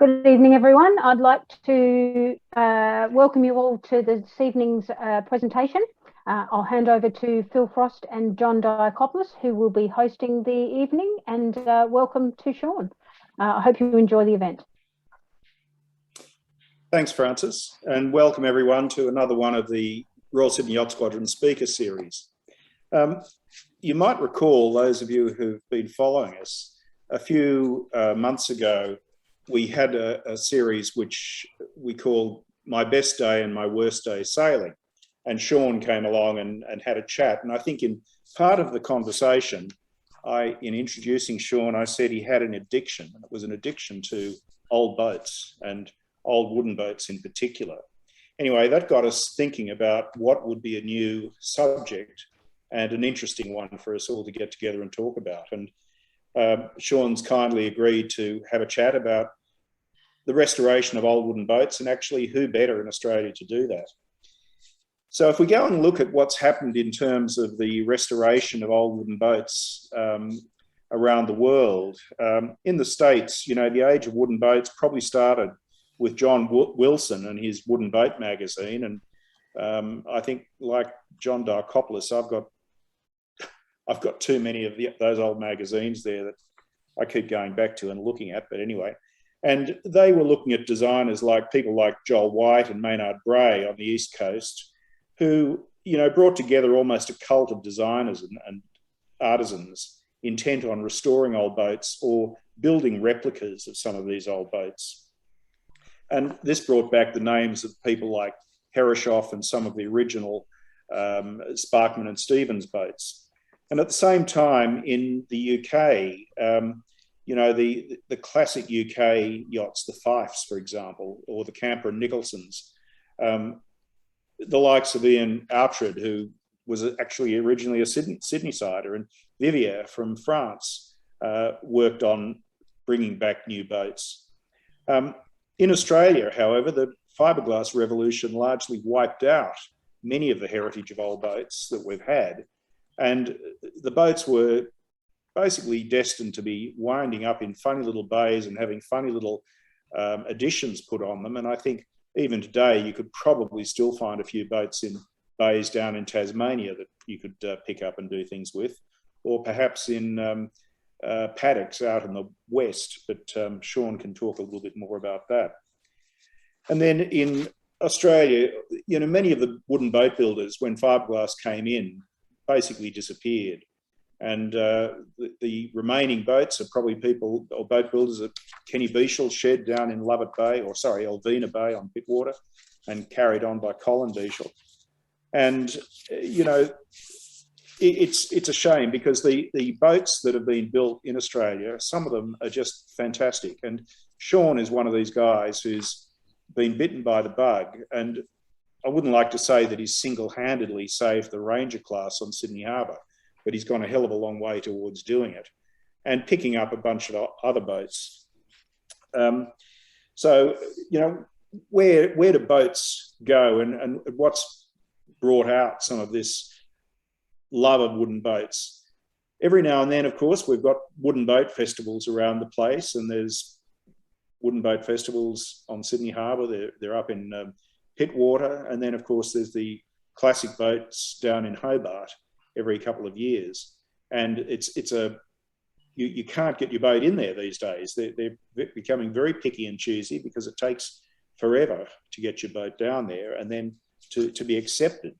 Good evening, everyone. I'd like to welcome you all to this evening's presentation. I'll hand over to Phil Frost and John Diakopoulos, who will be hosting the evening, and welcome to Sean. I hope you enjoy the event. Thanks, Francis, and welcome everyone to another one of the Royal Sydney Yacht Squadron Speaker Series. You might recall, those of you who've been following us, a few months ago, we had a series which we called My Best Day and My Worst Day Sailing. And Sean came along and had a chat. And I think in part of the conversation, in introducing Sean, I said he had an addiction. And it was an addiction to old boats and old wooden boats in particular. Anyway, that got us thinking about what would be a new subject and an interesting one for us all to get together and talk about. And Sean's kindly agreed to have a chat about the restoration of old wooden boats, and actually who better in Australia to do that. So if we go and look at what's happened in terms of the restoration of old wooden boats around the world, in the States, you know, the age of wooden boats probably started with John Wilson and his Wooden Boat magazine. And I think, like John Diakopoulos, I've got too many of those old magazines there that I keep going back to and looking at, but anyway. And they were looking at designers like people like Joel White and Maynard Bray on the East Coast, who, you know, brought together almost a cult of designers and artisans intent on restoring old boats or building replicas of some of these old boats. And this brought back the names of people like Herreshoff and some of the original Sparkman and Stevens boats. And at the same time, in the UK, you know, the classic UK yachts, the Fifes, for example, or the Camper and Nicholsons, the likes of Ian Outred, who was actually originally a Sydney-sider, and Vivier from France worked on bringing back new boats. In Australia, however, the fiberglass revolution largely wiped out many of the heritage of old boats that we've had, and the boats were basically destined to be winding up in funny little bays and having funny little additions put on them. And I think even today, you could probably still find a few boats in bays down in Tasmania that you could pick up and do things with, or perhaps in paddocks out in the west, but Sean can talk a little bit more about that. And then in Australia, you know, many of the wooden boat builders, when fiberglass came in, basically disappeared. And the remaining boats are probably people or boat builders at Kenny Beechel's shed down in Lovett Bay, or sorry, Elvina Bay on Pittwater, and carried on by Colin Beechel. And, you know, it's a shame because the boats that have been built in Australia, some of them are just fantastic. And Sean is one of these guys who's been bitten by the bug. And I wouldn't like to say that he's single-handedly saved the Ranger class on Sydney Harbour, but he's gone a hell of a long way towards doing it and picking up a bunch of other boats. So, you know, where do boats go, and what's brought out some of this love of wooden boats? Every now and then, of course, we've got wooden boat festivals around the place, and there's wooden boat festivals on Sydney Harbour. They're up in Pittwater, and then, of course, there's the classic boats down in Hobart every couple of years. And you can't get your boat in there these days. They're becoming very picky and choosy because it takes forever to get your boat down there and then to be accepted.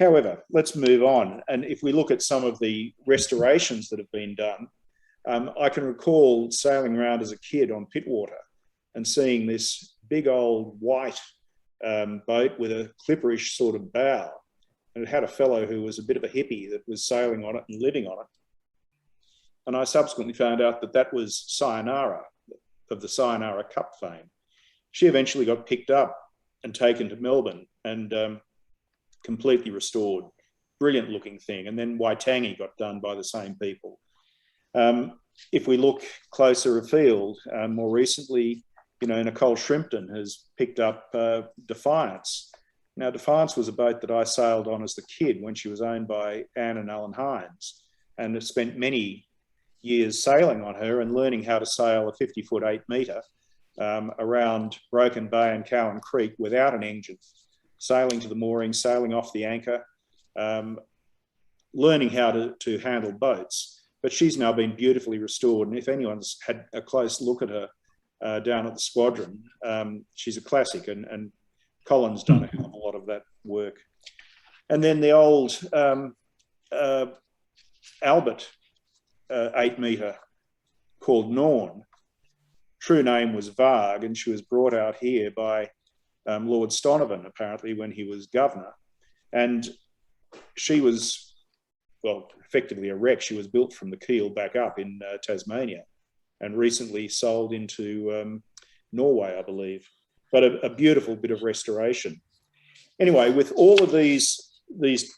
However, let's move on. And if we look at some of the restorations that have been done, I can recall sailing around as a kid on Pittwater and seeing this big old white boat with a clipperish sort of bow. And it had a fellow who was a bit of a hippie that was sailing on it and living on it. And I subsequently found out that that was Sayonara, of the Sayonara Cup fame. She eventually got picked up and taken to Melbourne and completely restored. Brilliant looking thing. And then Waitangi got done by the same people. If we look closer afield, more recently, you know, Nicole Shrimpton has picked up Defiance. Now, Defiance was a boat that I sailed on as a kid when she was owned by Anne and Alan Hines, and have spent many years sailing on her and learning how to sail a 50-foot 8 metre around Broken Bay and Cowan Creek without an engine, sailing to the mooring, sailing off the anchor, learning how to handle boats. But she's now been beautifully restored. And if anyone's had a close look at her down at the squadron, she's a classic. And Colin's done a hell of a lot of that work. And then the old Albert 8-metre called Norn. True name was Varg, and she was brought out here by Lord Stonovan, apparently, when he was governor. And she was, well, effectively a wreck. She was built from the keel back up in Tasmania and recently sold into Norway, I believe. But a beautiful bit of restoration. Anyway, with all of these boats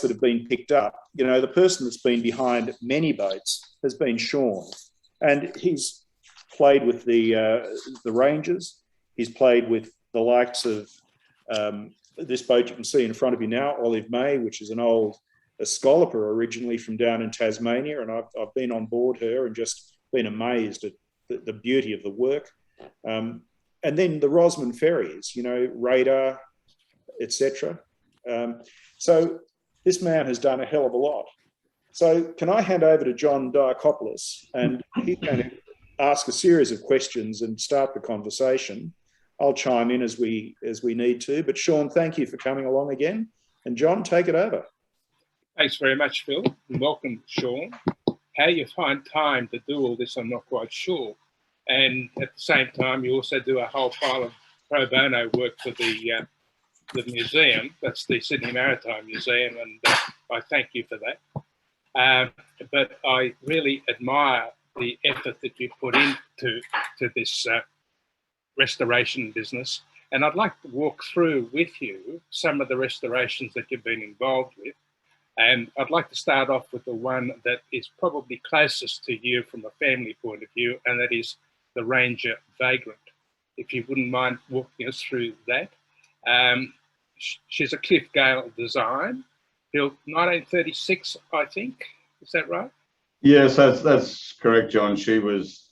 that have been picked up, you know, the person that's been behind many boats has been Sean. And he's played with the Rangers. He's played with the likes of this boat you can see in front of you now, Olive May, which is an old Escoloper originally from down in Tasmania. And I've been on board her and just been amazed at the beauty of the work. And then the Rosman Fairies, you know, radar, etc. So this man has done a hell of a lot. So can I hand over to John Diakopoulos, and he's going to ask a series of questions and start the conversation. I'll chime in as we need to. But Sean, thank you for coming along again. And John, take it over. Thanks very much, Phil, and welcome, Sean. How you find time to do all this, I'm not quite sure. And at the same time, you also do a whole pile of pro bono work for the museum. That's the Sydney Maritime Museum, and I thank you for that. But I really admire the effort that you put into this restoration business. And I'd like to walk through with you some of the restorations that you've been involved with. And I'd like to start off with the one that is probably closest to you from a family point of view, and that is the Ranger Vagrant. If you wouldn't mind walking us through that. She's a Cliff Gale design, built 1936, I think. Is that right? Yes, that's correct, John. She was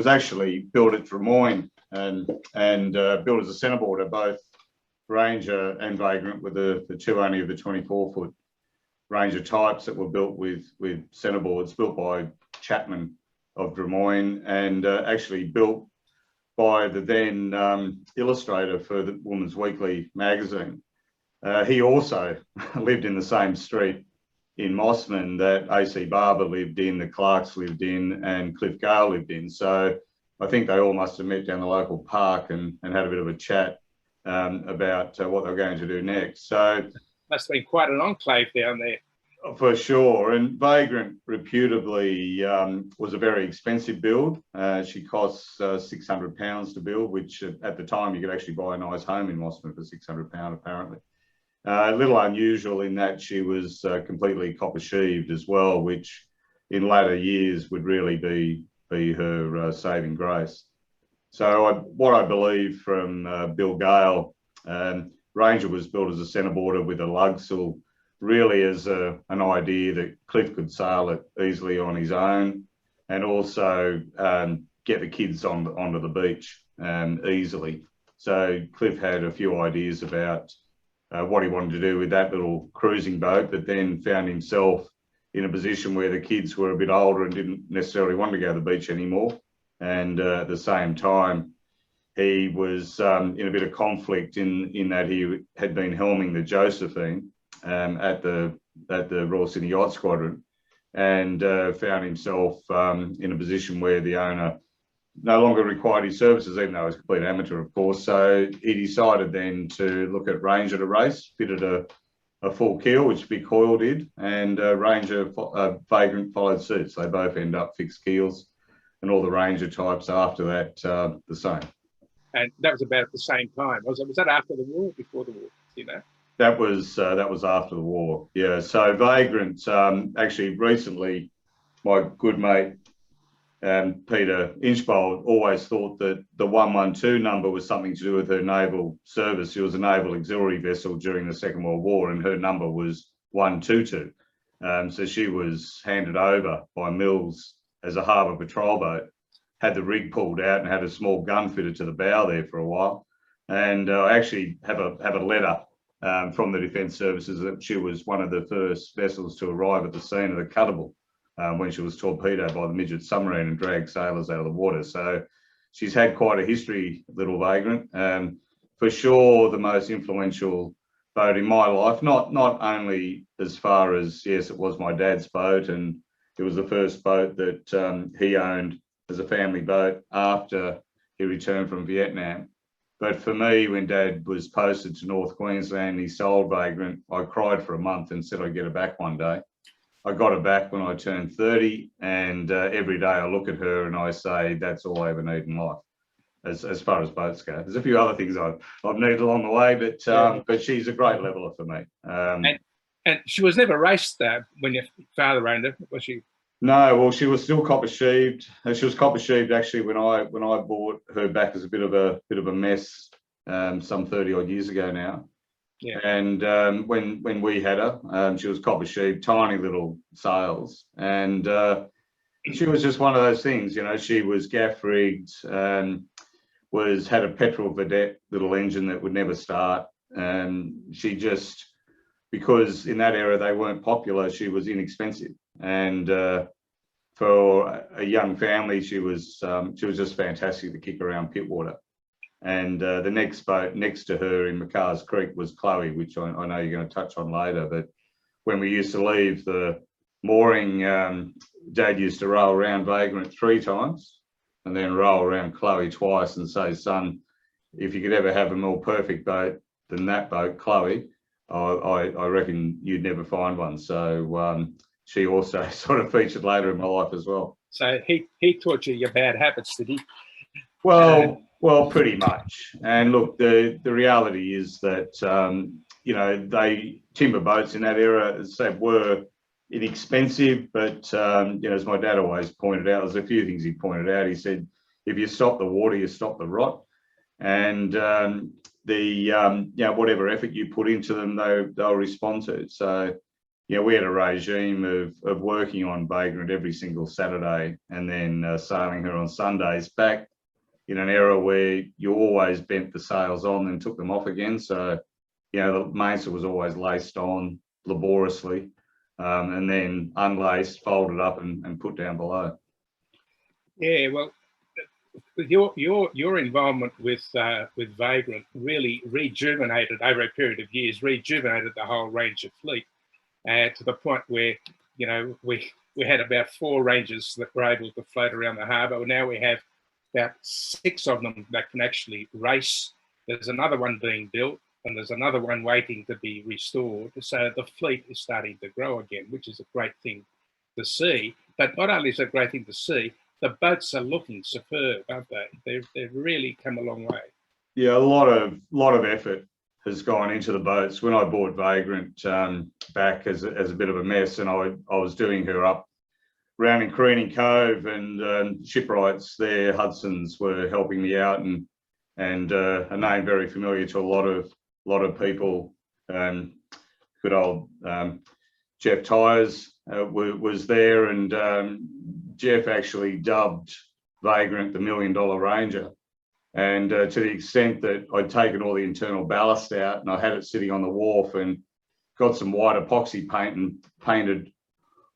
actually built at Drummoyne and built as a centreboarder, both Ranger and Vagrant, with the two only of the 24-foot Ranger types that were built with centreboards, built by Chapman of Drummoyne, and actually built by the then illustrator for the Woman's Weekly magazine. He also lived in the same street in Mossman that AC Barber lived in, the Clarks lived in, and Cliff Gale lived in. So I think they all must have met down the local park and had a bit of a chat about what they were going to do next. So must have been quite an enclave down there. For sure. And Vagrant reputably was a very expensive build. She costs £600 to build, which at the time you could actually buy a nice home in Mossman for £600 apparently. A little unusual in that she was completely copper-sheaved as well, which in latter years would really be her saving grace. So what I believe from Bill Gale, Ranger was built as a centreboarder with a lugsail, really as an idea that Cliff could sail it easily on his own, and also get the kids onto the beach easily. So Cliff had a few ideas about what he wanted to do with that little cruising boat, but then found himself in a position where the kids were a bit older and didn't necessarily want to go to the beach anymore. And at the same time, he was in a bit of conflict in that he had been helming the Josephine at the Royal Sydney Yacht Squadron, and found himself in a position where the owner no longer required his services, even though he was a complete amateur, of course. So he decided then to look at Ranger to race, fitted a full keel, which Big Hoyle did, and Ranger Vagrant followed suit. So they both end up fixed keels, and all the Ranger types after that the same. And that was about at the same time. Was that after the war or before the war, you know? That was after the war, yeah. So Vagrant, actually recently, my good mate Peter Inchbold always thought that the 112 number was something to do with her naval service. She was a naval auxiliary vessel during the Second World War, and her number was 122. So she was handed over by Mills as a harbour patrol boat had the rig pulled out and had a small gun fitted to the bow there for a while. And I actually have a letter from the Defence Services that she was one of the first vessels to arrive at the scene of the Cuttable when she was torpedoed by the midget submarine and dragged sailors out of the water. So she's had quite a history, little Vagrant. For sure, the most influential boat in my life, not only as far as, yes, it was my dad's boat, and it was the first boat that he owned as a family boat after he returned from Vietnam. But for me, when Dad was posted to North Queensland and he sold Vagrant, I cried for a month and said I'd get her back one day. I got her back when I turned 30, and every day I look at her and I say, that's all I ever need in life, as far as boats go. There's a few other things I've needed along the way, but she's a great leveler for me. And she was never raced when your father owned her, was she? No, well, she was still copper sheaved. She was copper sheaved actually when I bought her back as a bit of a mess some 30 odd years ago now. Yeah. And when we had her, she was copper sheaved, tiny little sails, and she was just one of those things. You know, she was gaff rigged, had a petrol vedette little engine that would never start, and she just, because in that era they weren't popular, she was inexpensive. And for a young family, she was just fantastic to kick around Pittwater. And the next boat next to her in McCar's Creek was Chloe, which I know you're going to touch on later. But when we used to leave the mooring, Dad used to roll around Vagrant 3 times and then roll around Chloe twice and say, son, if you could ever have a more perfect boat than that boat, Chloe, I reckon you'd never find one. So she also sort of featured later in my life as well. So he taught you your bad habits, did he? Well, pretty much. And look, the reality is that, you know, timber boats in that era, as I said, were inexpensive, but, you know, as my dad always pointed out, there's a few things he pointed out. He said, if you stop the water, you stop the rot. And you know, whatever effort you put into them, they'll respond to. So, you know, we had a regime of working on Vagrant every single Saturday and then sailing her on Sundays, back in an era where you always bent the sails on and took them off again. So, you know, the mainsail was always laced on laboriously and then unlaced, folded up and put down below. Yeah, well, your involvement with Vagrant really rejuvenated over a period of years, rejuvenated the whole Ranger fleet to the point where, you know, we had about 4 Rangers that were able to float around the harbour. Now we have about 6 of them that can actually race. There's another one being built and there's another one waiting to be restored. So the fleet is starting to grow again, which is a great thing to see. But not only is it a great thing to see, the boats are looking superb, aren't they? They've really come a long way. Yeah, a lot of effort has gone into the boats. When I bought Vagrant back as a bit of a mess, and I was doing her up round in Careening Cove, and shipwrights there, Hudson's, were helping me out, and a name very familiar to a lot of people. Good old Jeff Tyers was there, and Jeff actually dubbed Vagrant the $1 Million Ranger. And to the extent that I'd taken all the internal ballast out and I had it sitting on the wharf and got some white epoxy paint and painted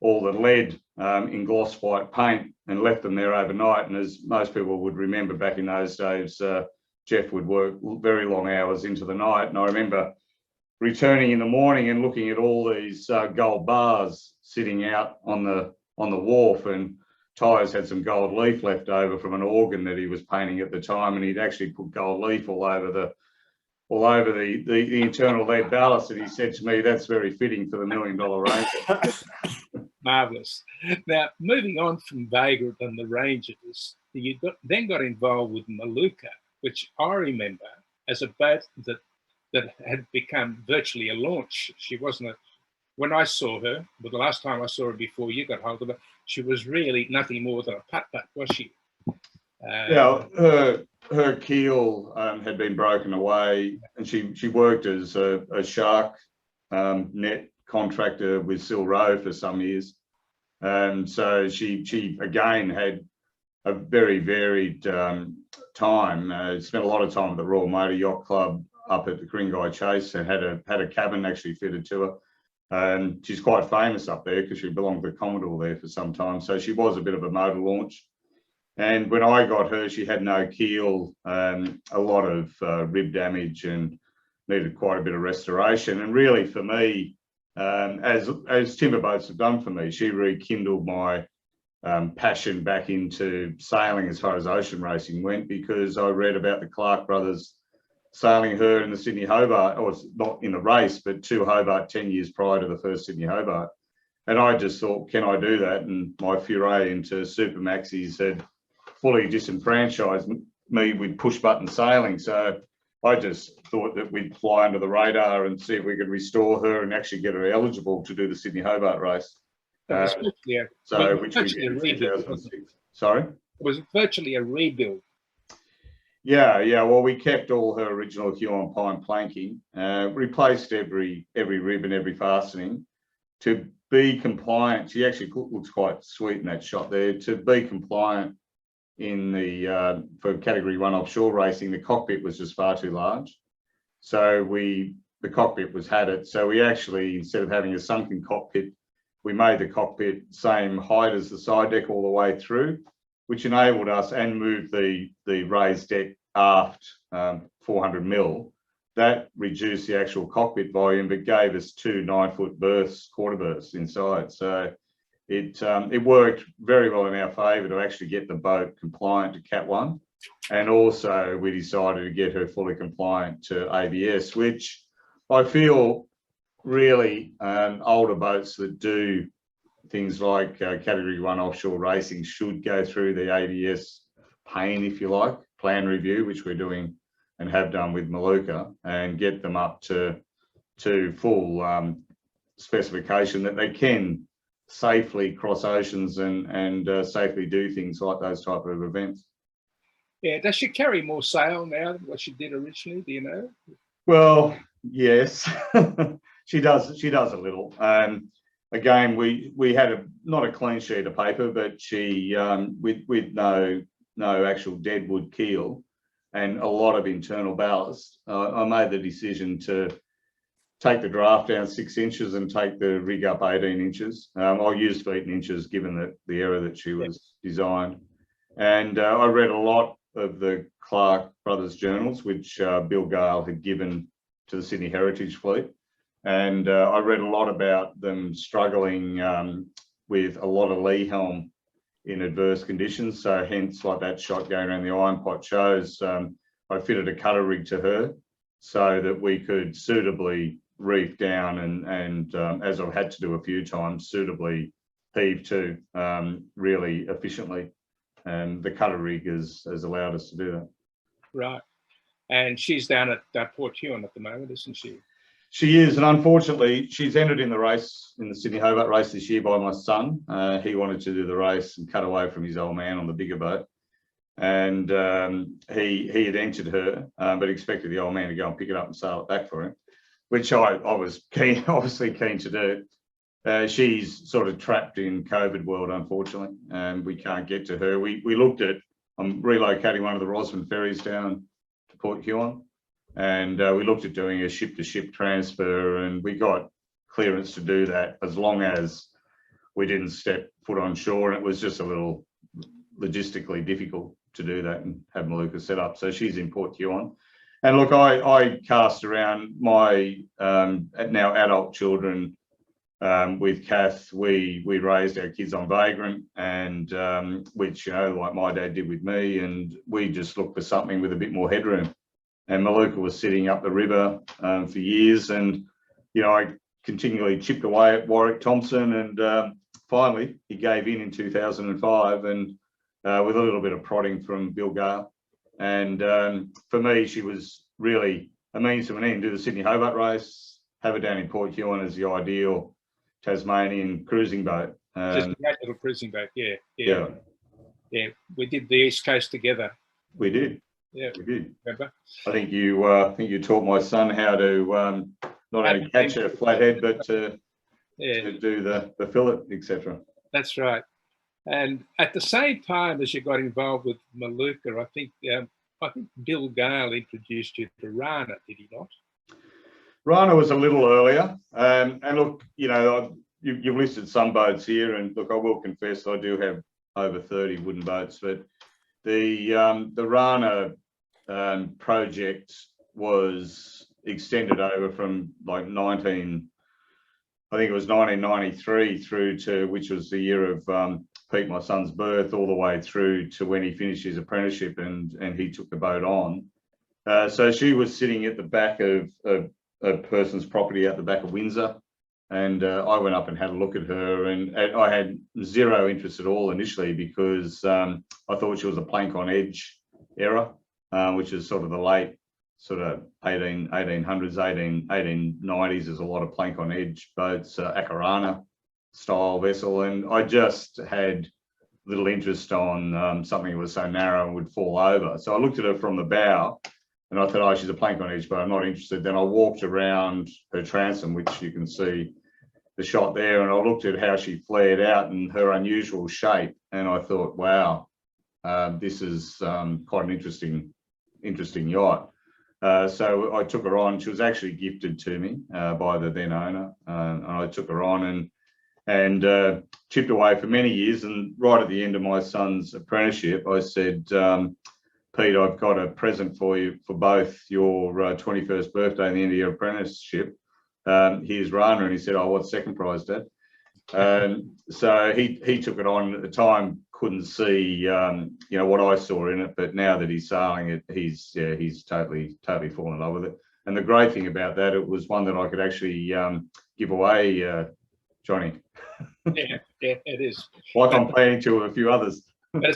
all the lead in gloss white paint and left them there overnight. And as most people would remember back in those days, Jeff would work very long hours into the night. And I remember returning in the morning and looking at all these gold bars sitting out on the wharf, and Tyers had some gold leaf left over from an organ that he was painting at the time, and he'd actually put gold leaf all over the internal lead ballast, and he said to me, that's very fitting for the $1 Million Ranger. Marvellous. Now, moving on from Vagrant and the Rangers, you then got involved with Maluka, which I remember as a boat that had become virtually a launch. She wasn't when I saw her, but the last time I saw her before you got hold of her, she was really nothing more than a putt-putt, was she? Yeah, her keel had been broken away, and she worked as a shark net contractor with Sil Rowe for some years. So she again had a very varied time. Spent a lot of time at the Royal Motor Yacht Club up at the Kringai Chase, and had a cabin actually fitted to her. And she's quite famous up there because she belonged to the Commodore there for some time. So she was a bit of a motor launch. And when I got her, she had no keel, a lot of rib damage, and needed quite a bit of restoration. And really for me, as timber boats have done for me, she rekindled my passion back into sailing as far as ocean racing went, because I read about the Clark brothers sailing her in the Sydney Hobart, or not in the race, but to Hobart 10 years prior to the first Sydney Hobart. And I just thought, can I do that? And my foray into super maxis had fully disenfranchised me with push button sailing. So I just thought that we'd fly under the radar and see if we could restore her and actually get her eligible to do the Sydney Hobart race. Which we did in 2006. Sorry? It was virtually a rebuild. Yeah. Well, we kept all her original Huon pine planking, replaced every rib and every fastening to be compliant. She actually looks quite sweet in that shot there. To be compliant in the for Category 1 offshore racing, the cockpit was just far too large. So the cockpit was had it. So we actually, instead of having a sunken cockpit, we made the cockpit same height as the side deck all the way through, which enabled us, and moved the raised deck aft 400 mil. That reduced the actual cockpit volume, but gave us 2 9-foot berths, quarter berths inside. So it worked very well in our favour to actually get the boat compliant to Cat 1. And also we decided to get her fully compliant to ABS, which I feel really older boats that do things like Category 1 offshore racing should go through the ABS pain, if you like, plan review, which we're doing and have done with Maluka, and get them up to full specification that they can safely cross oceans and safely do things like those type of events. Yeah, does she carry more sail now than what she did originally? Do you know? Well, yes, she does a little. Again, we had not a clean sheet of paper, but she with no actual deadwood keel and a lot of internal ballast. I made the decision to take the draft down 6 inches and take the rig up 18 inches. I'll use feet and inches given that the era that she was designed. And I read a lot of the Clark brothers journals, which Bill Gale had given to the Sydney Heritage Fleet. And I read a lot about them struggling with a lot of lee helm in adverse conditions. So hence, like that shot going around the iron pot shows, I fitted a cutter rig to her so that we could suitably reef down and as I've had to do a few times, suitably heave to really efficiently. And the cutter rig has allowed us to do that. Right. And she's down at Port Huon at the moment, isn't she? She is, and unfortunately, she's entered in the race, in the Sydney Hobart race this year by my son. He wanted to do the race and cut away from his old man on the bigger boat. And he had entered her, but expected the old man to go and pick it up and sail it back for him, which I was obviously keen to do. She's sort of trapped in COVID world, unfortunately, and we can't get to her. We looked at relocating one of the Rosman Fairies down to Port Huon. And we looked at doing a ship-to-ship transfer, and we got clearance to do that as long as we didn't step foot on shore. And it was just a little logistically difficult to do that and have Maluka set up. So she's in Port Huon. And look, I cast around my now adult children with Kath. We raised our kids on Vagrant, and which, you know, like my dad did with me, and we just looked for something with a bit more headroom. And Maluka was sitting up the river for years, and you know, I continually chipped away at Warwick Thompson, and finally he gave in 2005, and with a little bit of prodding from Bill Gale. And for me, she was really a means to an end. Do the Sydney Hobart race, have her down in Port Huon as the ideal Tasmanian cruising boat. Just a great little cruising boat, yeah. We did the East Coast together. We did. Yeah, we did. Remember? I think you taught my son how to not only catch a flathead, but to do the fillet, etc. That's right. And at the same time as you got involved with Maluka, I think Bill Gale introduced you to Rana, did he not? Rana was a little earlier. And look, you know, you've listed some boats here, and look, I will confess I do have over 30 wooden boats, but the Rana project was extended over from like 1993 through to, which was the year of Pete, my son's birth, all the way through to when he finished his apprenticeship and he took the boat on. So she was sitting at the back of a person's property out the back of Windsor. And I went up and had a look at her, and I had zero interest at all initially because I thought she was a plank on edge era, which is sort of the late sort of 1800s, 1890s. There's a lot of plank on edge boats, Akarana style vessel. And I just had little interest on something that was so narrow and would fall over. So I looked at her from the bow and I thought, oh, she's a plank on edge, but I'm not interested. Then I walked around her transom, which you can see the shot there, and I looked at how she flared out and her unusual shape, and I thought, wow, this is quite an interesting yacht. So I took her on. She was actually gifted to me by the then owner, and I took her on and chipped away for many years. And right at the end of my son's apprenticeship, I said, Pete, I've got a present for you for both your 21st birthday and the end of your apprenticeship. Here's Rana. And he said, oh, what's second prize, Dad? So he took it on. At the time, couldn't see you know what I saw in it, but now that he's sailing it, he's totally fallen in love with it. And the great thing about that, it was one that I could actually give away, Johnny. Yeah, it is. Like I'm planning to with a few others. But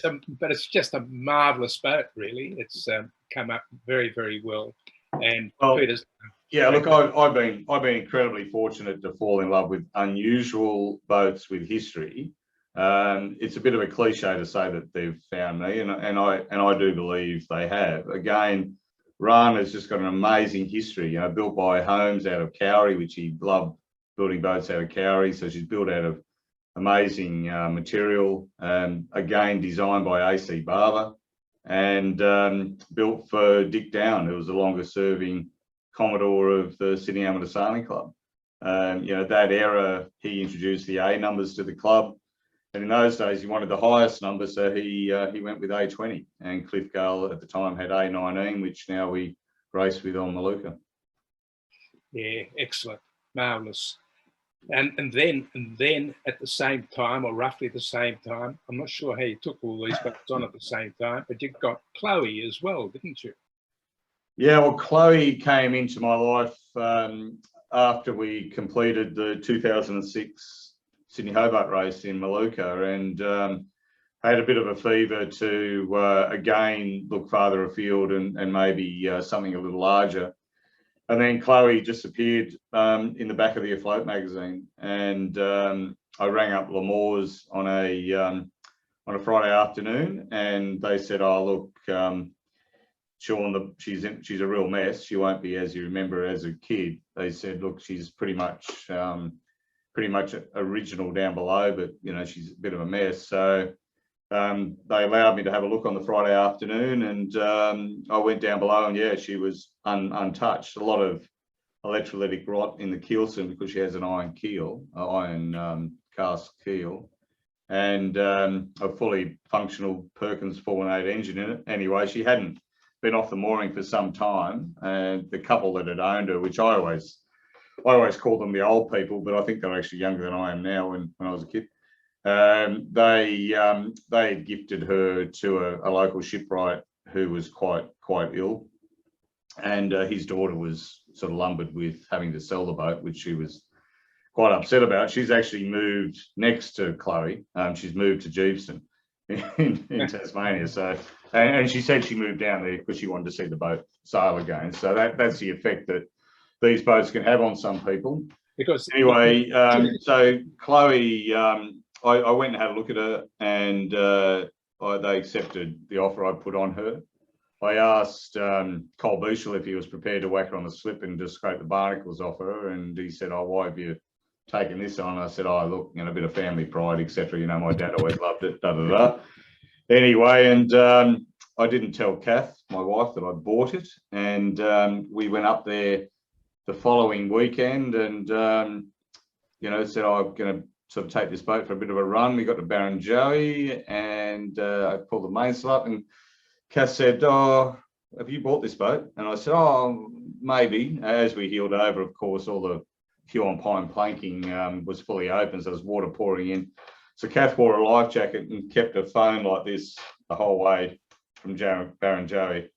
it's just a marvellous boat, really. It's come up very, very well. And Peter's. Yeah, look, I've been incredibly fortunate to fall in love with unusual boats with history. It's a bit of a cliche to say that they've found me, and I do believe they have. Again, Rana's just got an amazing history. You know, built by Holmes out of Cowrie, which he loved building boats out of Cowrie. So she's built out of amazing material. Again, designed by AC Barber and built for Dick Down, who was the longest serving Commodore of the Sydney Amateur Sailing Club. You know, that era, he introduced the A numbers to the club. And in those days, he wanted the highest number, so he went with A20. And Cliff Gale at the time had A19, which now we race with on Maluka. Yeah, excellent, marvellous. And then at the same time, or roughly the same time, I'm not sure how you took all these boats on at the same time, but you got Chloe as well, didn't you? Yeah, well, Chloe came into my life after we completed the 2006 Sydney Hobart race in Maluka, and I had a bit of a fever to again look farther afield and maybe something a little larger. And then Chloe just appeared in the back of the Afloat magazine, and I rang up L'Amour's on a Friday afternoon, and they said, "Oh, look, Sean, she's a real mess. She won't be as you remember as a kid." They said, "Look, she's pretty much original down below, but you know, she's a bit of a mess." So they allowed me to have a look on the Friday afternoon, and I went down below, and yeah, she was untouched. A lot of electrolytic rot in the keelson because she has an iron keel, iron cast keel, and a fully functional Perkins 418 engine in it. Anyway, she hadn't been off the mooring for some time, and the couple that had owned her, which I always call them the old people, but I think they're actually younger than I am now when I was a kid. They had gifted her to a local shipwright who was quite ill, and his daughter was sort of lumbered with having to sell the boat, which she was quite upset about. She's actually moved next to Chloe. She's moved to Jeeveston in Tasmania. So, and she said she moved down there because she wanted to see the boat sail again. So that's the effect that these boats can have on some people. Because anyway, so Chloe. I went and had a look at her, and they accepted the offer I put on her. I asked Cole Bushel if he was prepared to whack her on the slip and just scrape the barnacles off her, and he said, "Oh, why have you taking this on. I said, oh, look, you know, a bit of family pride, etc. You know, my dad always loved it, da, da, da. Anyway, and I didn't tell Kath, my wife, that I bought it. And we went up there the following weekend and, you know, said, oh, I'm going to sort of take this boat for a bit of a run. We got to Barrenjoey and I pulled the mainsail up and Kath said, oh, have you bought this boat? And I said, oh, maybe. As we heeled over, of course, all the Huon pine planking was fully open, so there was water pouring in. So Kath wore a life jacket and kept her phone like this the whole way from Barrenjoey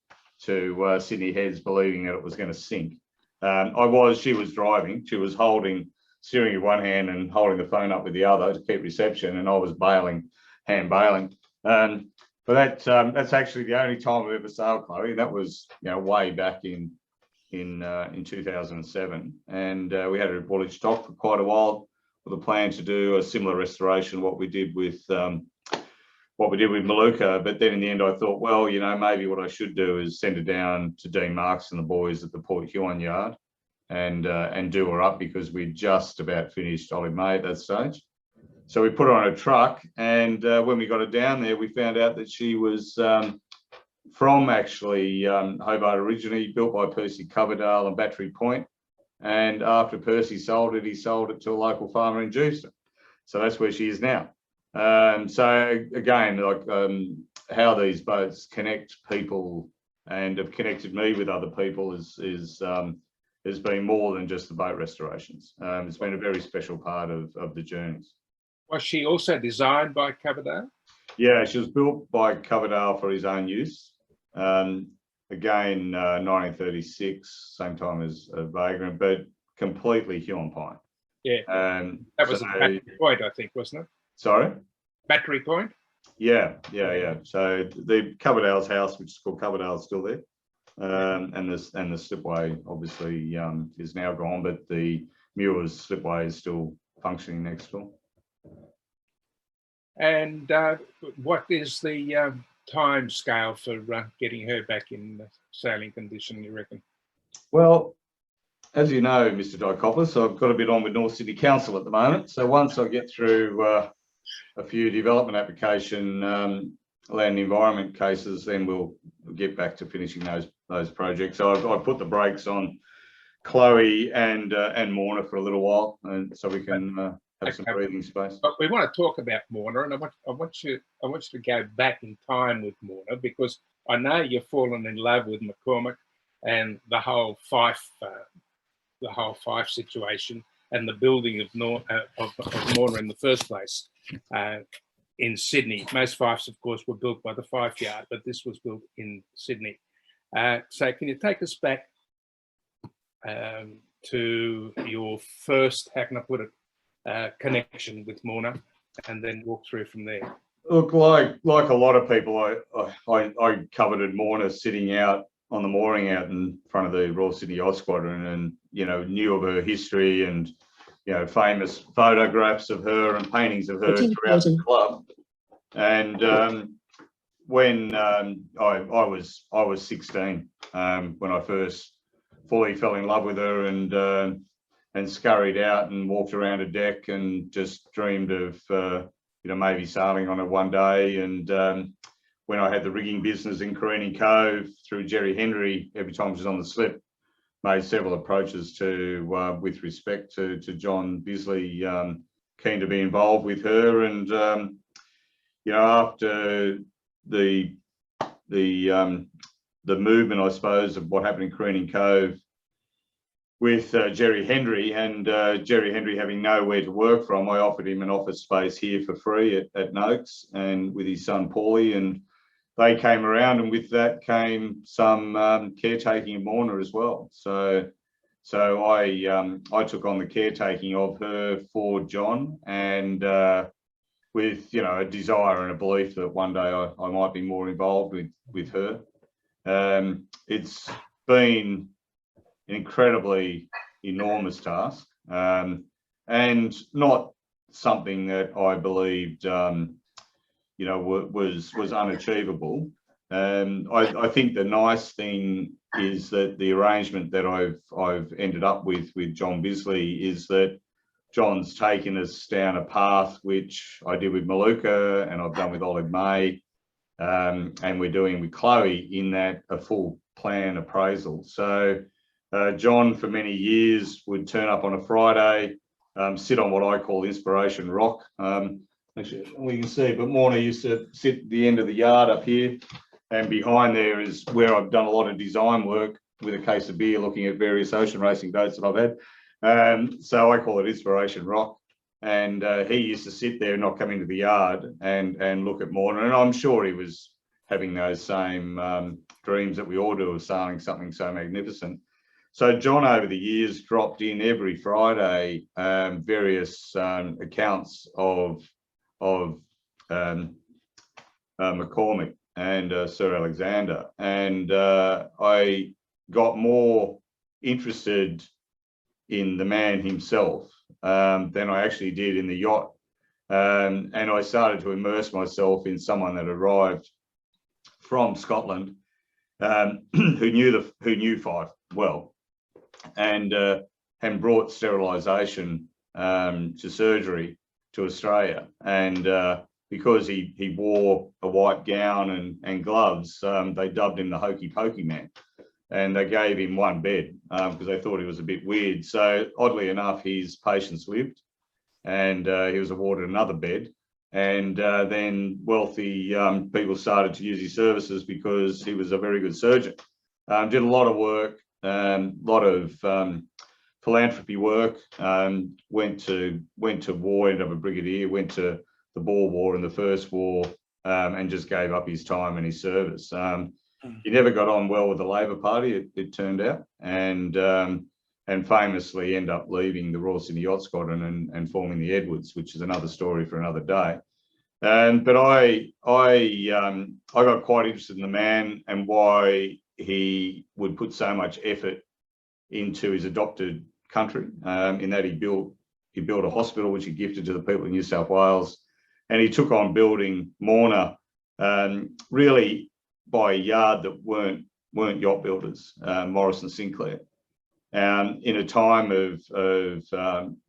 to Sydney Heads, believing that it was going to sink. She was driving. She was steering with one hand and holding the phone up with the other to keep reception, and I was hand bailing. But that's actually the only time I've ever sailed, Chloe. That was, you know, way back in 2007, and we had a haulage stock for quite a while with a plan to do a similar restoration, what we did with Maluka. But then in the end, I thought, well, you know, maybe what I should do is send her down to Dean Marks and the boys at the Port Huon yard and do her up, because we'd just about finished Olive May at that stage. So we put her on a truck, and when we got her down there, we found out that she was from actually Hobart originally, built by Percy Coverdale and Battery Point. And after Percy sold it, he sold it to a local farmer in Jewston. So that's where she is now. So again, like how these boats connect people and have connected me with other people has been more than just the boat restorations. It's been a very special part of the journeys. Was she also designed by Coverdale? Yeah, she was built by Coverdale for his own use. Again, 1936, same time as Vagrant, but completely Huon pine. Yeah, that was a Battery Point, I think, wasn't it? Sorry? Battery Point? Yeah. So the Coverdale's house, which is called Coverdale, is still there. And the slipway obviously is now gone, but the Muir's slipway is still functioning next door. And what is the time scale for getting her back in sailing condition, you reckon? Well, as you know, Mr. Dicopoulos, I've got a bit on with North Sydney Council at the moment. So once I get through a few development application land environment cases, then we'll get back to finishing those projects. So I've put the brakes on Chloe and Morna for a little while, and so we can have some breathing space. But we want to talk about Morna, and I want you to go back in time with Morna, because I know you've fallen in love with McCormick and the whole Fife situation and the building of Morna in the first place in Sydney. Most Fifes, of course, were built by the Fife Yard, but this was built in Sydney. So can you take us back to your first, how can I put it, connection with Morna, and then walk through from there? Look, like a lot of people, I coveted Morna sitting out on the mooring out in front of the Royal Sydney Yacht Squadron, and you know, knew of her history and you know, famous photographs of her and paintings of her throughout the club. And when I was 16 when I first fully fell in love with her, and scurried out and walked around a deck and just dreamed of you know, maybe sailing on it one day. And when I had the rigging business in Careening Cove through Jerry Henry, every time she was on the slip, made several approaches to with respect to John Bisley, keen to be involved with her. And you know, after the movement, I suppose, of what happened in Careening Cove with Jerry Henry, and Jerry Henry having nowhere to work from, I offered him an office space here for free at Noakes, and with his son Paulie, and they came around, and with that came some caretaking of Morna as well. So I took on the caretaking of her for John, and with, you know, a desire and a belief that one day I might be more involved with her. It's been an incredibly enormous task, and not something that I believed you know, was unachievable. I think the nice thing is that the arrangement that I've ended up with John Bisley is that John's taken us down a path which I did with Maluka and I've done with Olive May, and we're doing with Chloe in that a full plan appraisal. So John for many years would turn up on a Friday, sit on what I call Inspiration Rock. Actually, we can see, but Morna used to sit at the end of the yard up here, and behind there is where I've done a lot of design work with a case of beer, looking at various ocean racing boats that I've had. So I call it Inspiration Rock. And he used to sit there, not come into the yard and look at Morna. And I'm sure he was having those same dreams that we all do of sailing something so magnificent. So John, over the years, dropped in every Friday various accounts of McCormick and Sir Alexander. And I got more interested in the man himself than I actually did in the yacht. And I started to immerse myself in someone that arrived from Scotland who knew Fife well, and brought sterilisation to surgery to Australia. And because he wore a white gown and gloves, they dubbed him the Hokey Pokey Man. And they gave him one bed because they thought he was a bit weird. So oddly enough, his patients lived, and he was awarded another bed. And then wealthy people started to use his services because he was a very good surgeon. Did a lot of work, a lot of philanthropy work. Went to war, ended up a brigadier. Went to the Boer War and the First War, and just gave up his time and his service. He never got on well with the Labor Party, it turned out, and famously ended up leaving the Royal Sydney Yacht Squadron and forming the Edwards, which is another story for another day. But I got quite interested in the man and why he would put so much effort into his adopted country. In that he built a hospital which he gifted to the people of New South Wales, and he took on building Morna really by a yard that weren't yacht builders, Morris and Sinclair, in a time of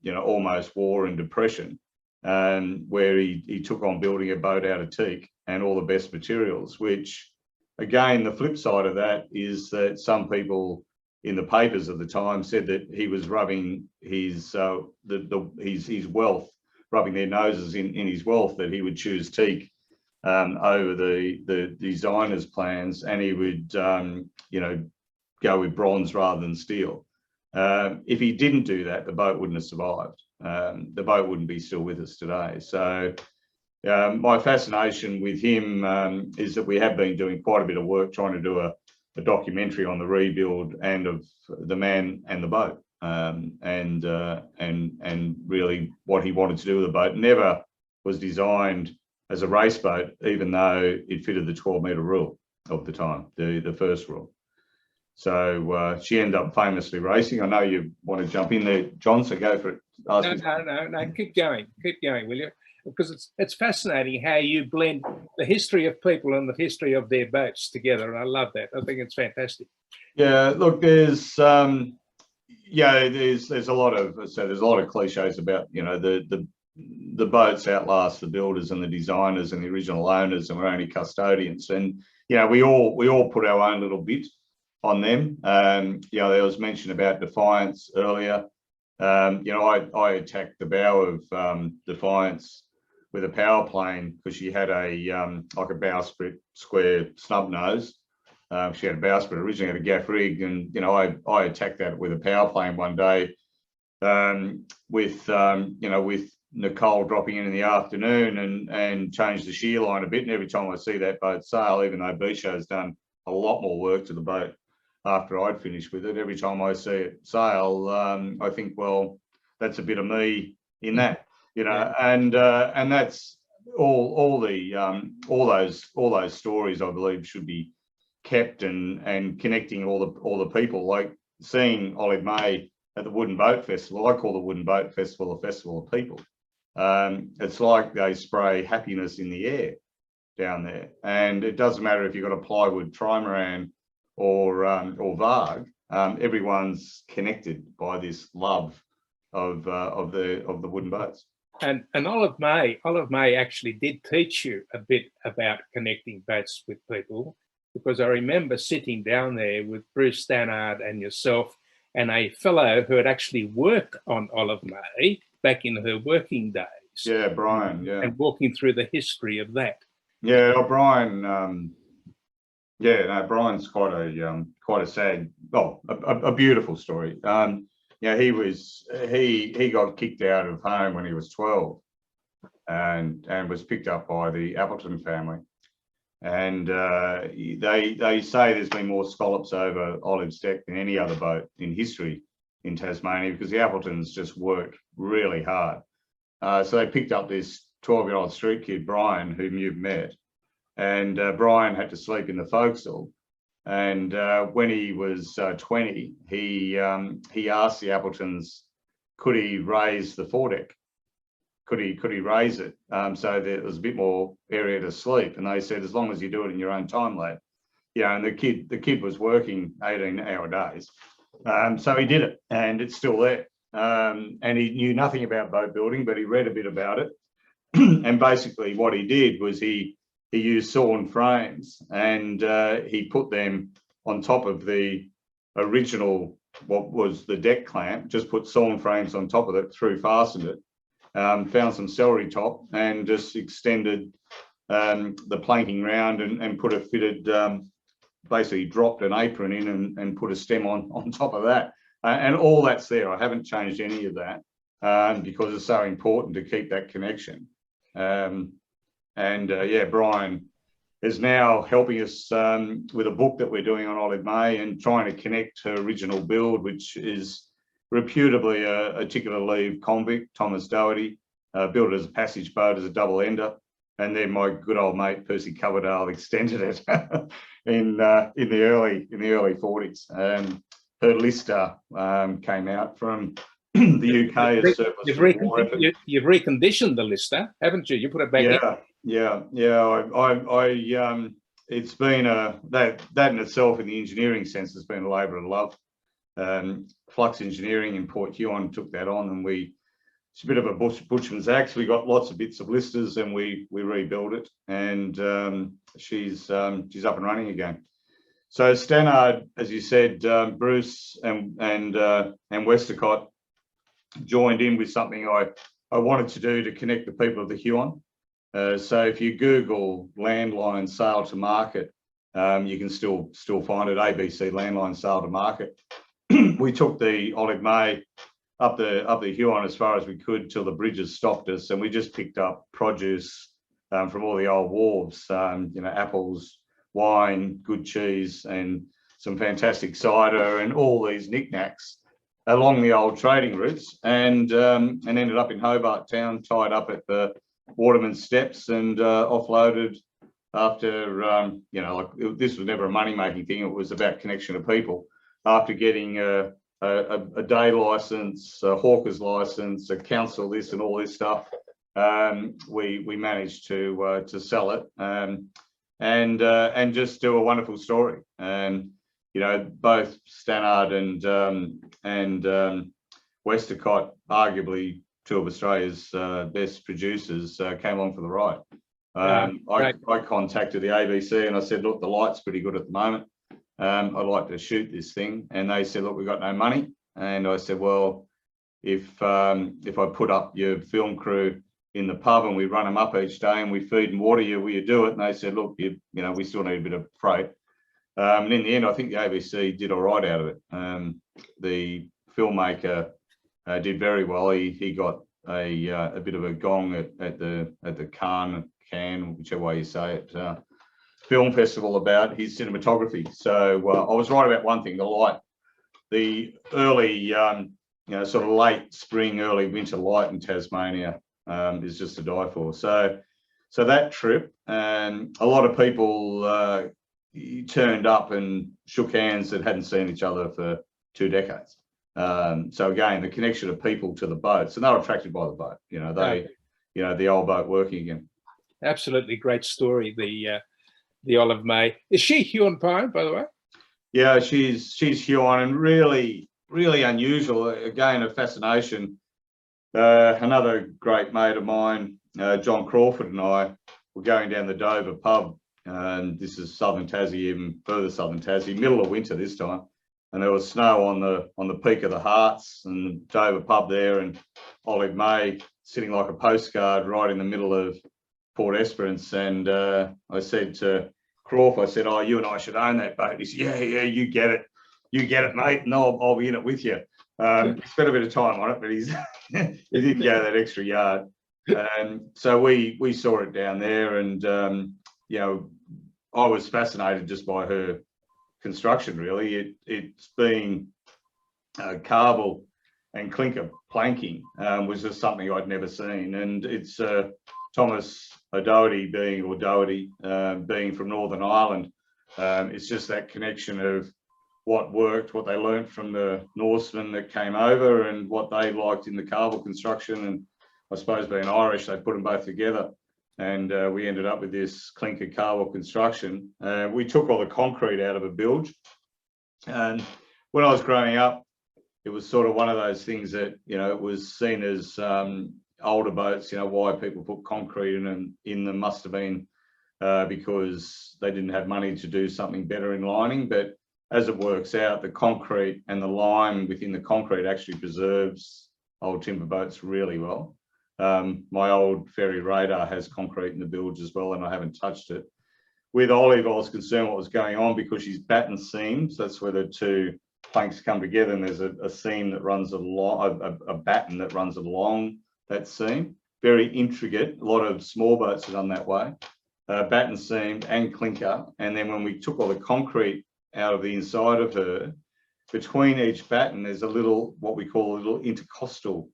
almost war and depression, where he took on building a boat out of teak and all the best materials. Which, again, the flip side of that is that some people in the papers of the time said that he was rubbing his wealth, rubbing their noses in his wealth, that he would choose teak over the designer's plans, and he would go with bronze rather than steel. If he didn't do that, the boat wouldn't have survived. The boat wouldn't be still with us today. So my fascination with him is that we have been doing quite a bit of work trying to do a documentary on the rebuild and of the man and the boat, and really what he wanted to do with the boat. Never was designed as a race boat, even though it fitted the 12-metre rule of the time, the first rule. So she ended up famously racing. I know you want to jump in there, John, so go for it. No, keep going, will you? Because it's fascinating how you blend the history of people and the history of their boats together, and I love that. I think it's fantastic. Yeah, look, there's a lot of cliches about, the boats outlast the builders and the designers and the original owners, and we're only custodians. And we all put our own little bit on them. There was mention about Defiance earlier. I attacked the bow of Defiance with a power plane because she had like a bowsprit square snub nose. She had a bowsprit, originally had a gaff rig, and I attacked that with a power plane one day, with Nicole dropping in the afternoon and changed the shear line a bit. And every time I see that boat sail, even though Bisho's done a lot more work to the boat after I'd finished with it, every time I see it sail, I think, well, that's a bit of me in that, and that's all those stories, I believe, should be kept and connecting all the people. Like seeing Olive May at the Wooden Boat Festival, I call the Wooden Boat Festival a festival of people. It's like they spray happiness in the air down there, and it doesn't matter if you've got a plywood trimaran or Varg. Everyone's connected by this love the wooden boats. And Olive May actually did teach you a bit about connecting boats with people, because I remember sitting down there with Bruce Stannard and yourself and a fellow who had actually worked on Olive May back in her working days. Yeah, Brian. Yeah, and walking through the history of that. Yeah, Brian. Brian's quite a sad, a beautiful story. He got kicked out of home when he was 12, and was picked up by the Appleton family. And they say there's been more scallops over Olive's deck than any other boat in history in Tasmania, because the Appletons just worked really hard. So they picked up this 12-year-old street kid, Brian, whom you've met, and Brian had to sleep in the forecastle. And when he was 20, he asked the Appletons, could he raise the foredeck? Could he raise it so there was a bit more area to sleep? And they said, as long as you do it in your own time, lad. Yeah, and the kid was working 18-hour days, so he did it, and it's still there. And he knew nothing about boat building, but he read a bit about it. And basically, what he did was he used sawn frames, and he put them on top of the original, what was the deck clamp. Just put sawn frames on top of it, fastened it. Found some celery top and just extended the planking round and put a fitted, basically dropped an apron in and put a stem on top of that. And all that's there. I haven't changed any of that because it's so important to keep that connection. Brian is now helping us with a book that we're doing on Olive May and trying to connect her original build, which is reputably a ticket of leave convict, Thomas Doherty, built it as a passage boat, as a double ender, and then my good old mate Percy Coverdale extended it in the early 40s. Her Lister came out from the UK as surplus. You've reconditioned the Lister, haven't you? You put it back in. Yeah. It's been that in itself, in the engineering sense, has been a labour of love. Flux Engineering in Port Huon took that on, and it's a bit of a bushman's axe. We got lots of bits of Listers and we rebuilt it, and she's up and running again. So Stannard, as you said, Bruce and Westacott joined in with something I wanted to do to connect the people of the Huon. So if you Google landline sale to market, you can still find it, ABC landline sale to market. We took the Olive May up the Huon as far as we could till the bridges stopped us, and we just picked up produce from all the old wharves, apples, wine, good cheese, and some fantastic cider, and all these knickknacks along the old trading routes, and ended up in Hobart Town, tied up at the Waterman's Steps, and offloaded after, this was never a money-making thing. It was about connection of people. After getting a day licence, a hawker's licence, a council this and all this stuff, we managed to sell it and just do a wonderful story. And both Stannard and Westacott, arguably two of Australia's best producers, came along for the ride. I contacted the ABC and I said, look, the light's pretty good at the moment. I'd like to shoot this thing. And they said, look, we've got no money. And I said, well, if I put up your film crew in the pub and we run them up each day and we feed and water you, will you do it? And they said, look, we still need a bit of freight. And in the end, I think the ABC did all right out of it. The filmmaker did very well. He got a bit of a gong at the Cannes, whichever way you say it, film festival about his cinematography. So I was right about one thing: the light, the early, sort of late spring, early winter light in Tasmania is just to die for. So that trip, and a lot of people turned up and shook hands that hadn't seen each other for 2 decades. So again, the connection of people to the boats, and they're attracted by the boat. The old boat working again. Absolutely great story. The Olive May. Is she Huon Pine, by the way? Yeah, she's Huon, and really, really unusual. Again, a fascination. Another great mate of mine, John Crawford, and I were going down the Dover pub, and this is southern Tassie, even further southern Tassie, middle of winter this time, and there was snow on the peak of the Hearts and Dover pub there, and Olive May sitting like a postcard right in the middle of Port Esperance. And I said to Crawford, I said, "Oh, you and I should own that boat." He said, "Yeah, you get it, mate, and I'll be in it with you." He spent a bit of time on it, but he didn't go that extra yard. So we saw it down there, and you know, I was fascinated just by her construction. Really, it's being carvel and clinker planking was just something I'd never seen, and it's Thomas O'Doherty being from Northern Ireland. It's just that connection of what worked, what they learnt from the Norsemen that came over, and what they liked in the carvel construction. And I suppose being Irish, they put them both together, and we ended up with this clinker carvel construction. We took all the concrete out of a bilge, and when I was growing up, it was sort of one of those things that, you know, it was seen as older boats, you know, why people put concrete in them must have been because they didn't have money to do something better in lining. But as it works out, the concrete and the lime within the concrete actually preserves old timber boats really well. My old ferry radar has concrete in the bilge as well, and I haven't touched it. With Olive, I was concerned what was going on because she's batten seams. That's where the two planks come together, and there's a seam that runs along, a batten that runs along that seam. Very intricate. A lot of small boats are done that way. Batten seam and clinker. And then when we took all the concrete out of the inside of her, between each batten, there's a little, what we call a little intercostal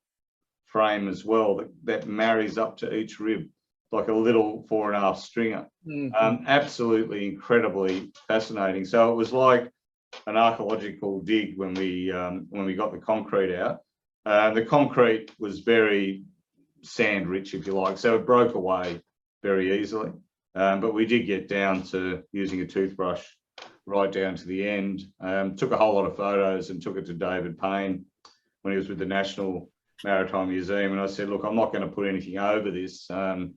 frame as well that marries up to each rib, like a little 4.5 stringer. Absolutely incredibly fascinating. So it was like an archaeological dig when we got the concrete out. The concrete was very sand rich, if you like, so it broke away very easily. But we did get down to using a toothbrush right down to the end. Took a whole lot of photos and took it to David Payne when he was with the National Maritime Museum, and I said, look, I'm not going to put anything over this, and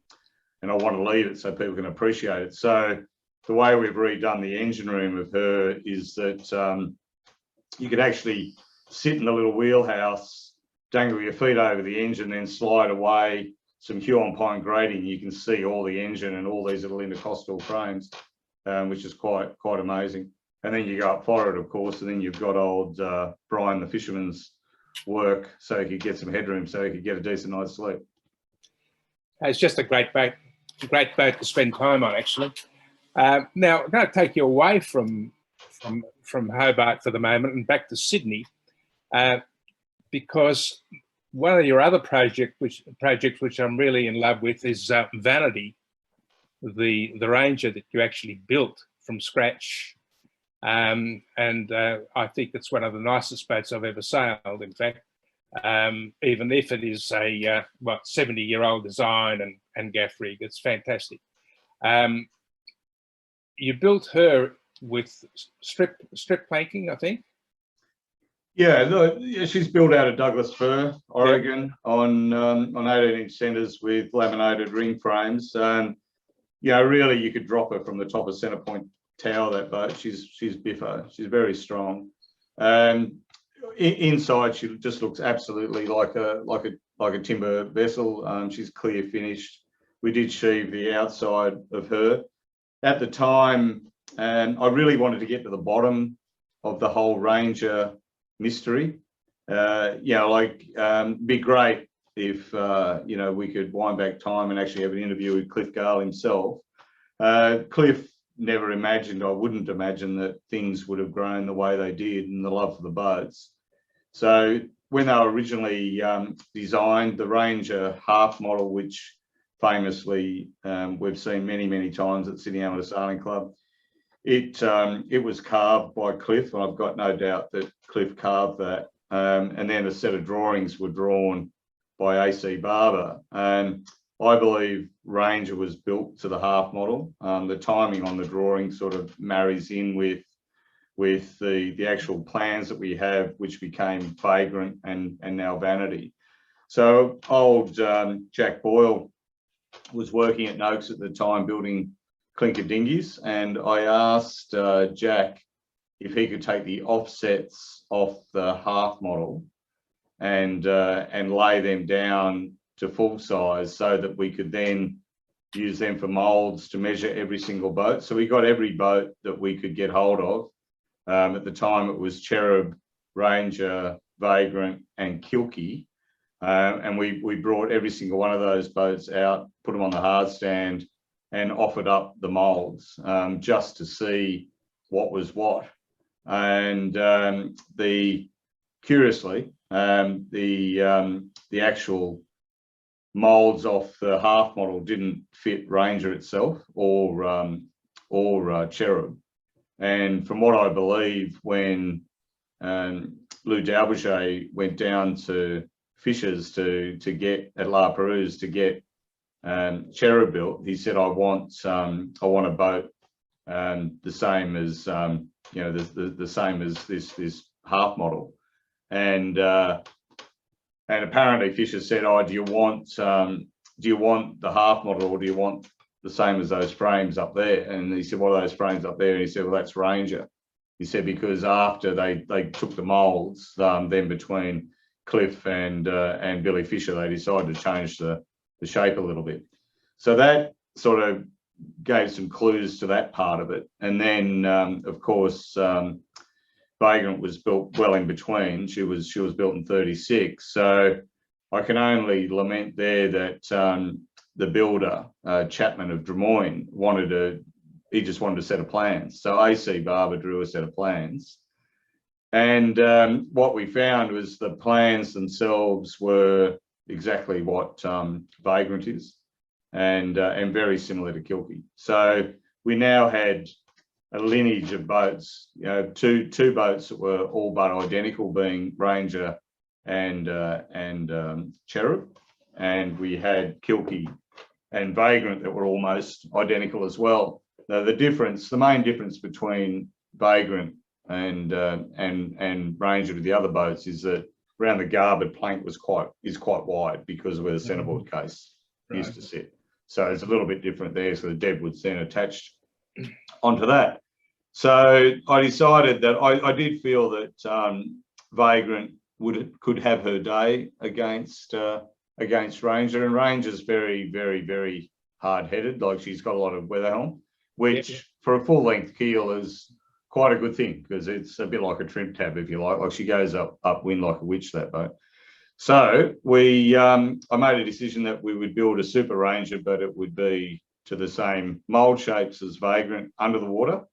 I want to leave it so people can appreciate it. So the way we've redone the engine room of her is that you could actually sit in the little wheelhouse, dangle your feet over the engine, then slide away some Huon pine grating. You can see all the engine and all these little intercostal frames, which is quite amazing. And then you go up for it, of course, and then you've got old Brian the fisherman's work, so he could get some headroom, so he could get a decent night's sleep. It's just a great boat to spend time on, actually. Now, I'm going to take you away from Hobart for the moment and back to Sydney, because one of your other projects which I'm really in love with is Vanity, the Ranger that you actually built from scratch. And I think it's one of the nicest boats I've ever sailed, in fact, even if it is a 70-year-old design and gaff rig. It's fantastic. You built her with strip planking, I think. Yeah, look, she's built out of Douglas Fir, Oregon, on 18-inch centres with laminated ring frames. You know, really, you could drop her from the top of Centre Point Tower, that boat. She's biffo. She's very strong. Inside, she just looks absolutely like a timber vessel. She's clear finished. We did sheave the outside of her. At the time, I really wanted to get to the bottom of the whole Ranger mystery. You know, like, be great if you know, we could wind back time and actually have an interview with Cliff Gale himself. Cliff never imagined, I wouldn't imagine, that things would have grown the way they did and the love for the boats. So when they were originally designed, the Ranger half model, which famously we've seen many times at Sydney Amateur Sailing Club, it was carved by Cliff, and I've got no doubt that Cliff carved that. And then a set of drawings were drawn by AC Barber. I believe Ranger was built to the half model. The timing on the drawing sort of marries in with the actual plans that we have, which became Vagrant and now Vanity. So old Jack Boyle was working at Noakes at the time building clinker dinghies, and I asked Jack if he could take the offsets off the half model and lay them down to full size so that we could then use them for molds to measure every single boat. So we got every boat that we could get hold of. At the time it was Cherub, Ranger, Vagrant and Kilkie. And we brought every single one of those boats out, put them on the hard stand and offered up the molds just to see what was what. And curiously, the actual molds off the half model didn't fit Ranger itself or Cherub. And from what I believe, when Lou Dalboucher went down to Fisher's to get at La Perouse to get Cherub built, he said, I want a boat the same as the same as this half model. And apparently Fisher said, oh, do you want the half model or do you want the same as those frames up there? And he said, what are those frames up there? And he said, well, that's Ranger. He said, because after they took the molds, then between Cliff and Billy Fisher, they decided to change the shape a little bit. So that sort of gave some clues to that part of it. And then, of course, Vagrant was built well in between. She was built in 36. So I can only lament there that the builder, Chapman of Drummoyne, he just wanted a set of plans. So AC Barber drew a set of plans. And what we found was the plans themselves were exactly what Vagrant is, and very similar to Kilkie. So we now had a lineage of boats, two boats that were all but identical, being Ranger and Cherub, and we had Kilkie and Vagrant that were almost identical as well. Now, the main difference between Vagrant and Ranger with the other boats is that around the garboard plank is quite wide because of where the centreboard case used to sit. So it's a little bit different there. So the deadwood's then attached onto that. So I decided that I did feel that Vagrant could have her day against Ranger, and Ranger's very, very, very hard-headed. Like, she's got a lot of weather helm, which for a full-length keel is quite a good thing because it's a bit like a trim tab, if you like. Like, she goes upwind like a witch, that boat. So I made a decision that we would build a Super Ranger, but it would be to the same mold shapes as Vagrant under the water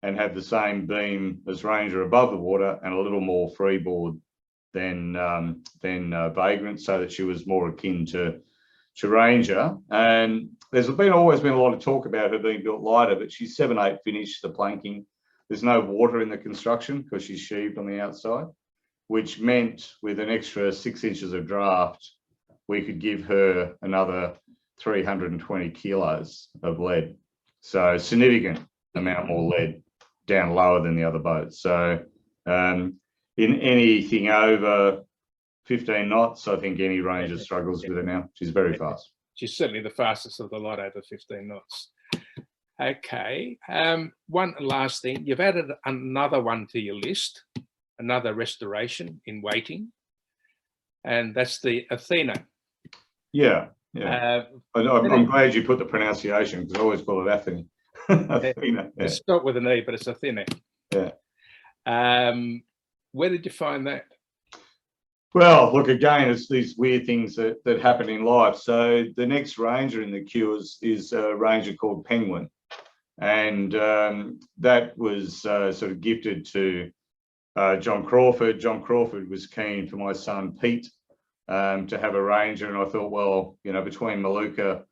and have the same beam as Ranger above the water and a little more freeboard than Vagrant, so that she was more akin to Ranger. And there's always been a lot of talk about her being built lighter, but she's 7/8 finish, the planking. There's no water in the construction because she's sheaved on the outside, which meant with an extra 6 inches of draft, we could give her another 320 kilos of lead. So significant amount more lead down lower than the other boats. So in anything over 15 knots, I think any Ranger struggles with it now. She's very fast. She's certainly the fastest of the lot over 15 knots. Okay, one last thing. You've added another one to your list, another restoration in waiting, and that's the Athena. Yeah. I'm glad you put the pronunciation, because I always call it Athena. Athena, it's spelled with an E, but it's Athena. Yeah. Where did you find that? Well, look, again, it's these weird things that happen in life. So the next Ranger in the queue is a Ranger called Penguin. And that was sort of gifted to John Crawford. John Crawford was keen for my son Pete to have a Ranger, and I thought, well, between Maluka,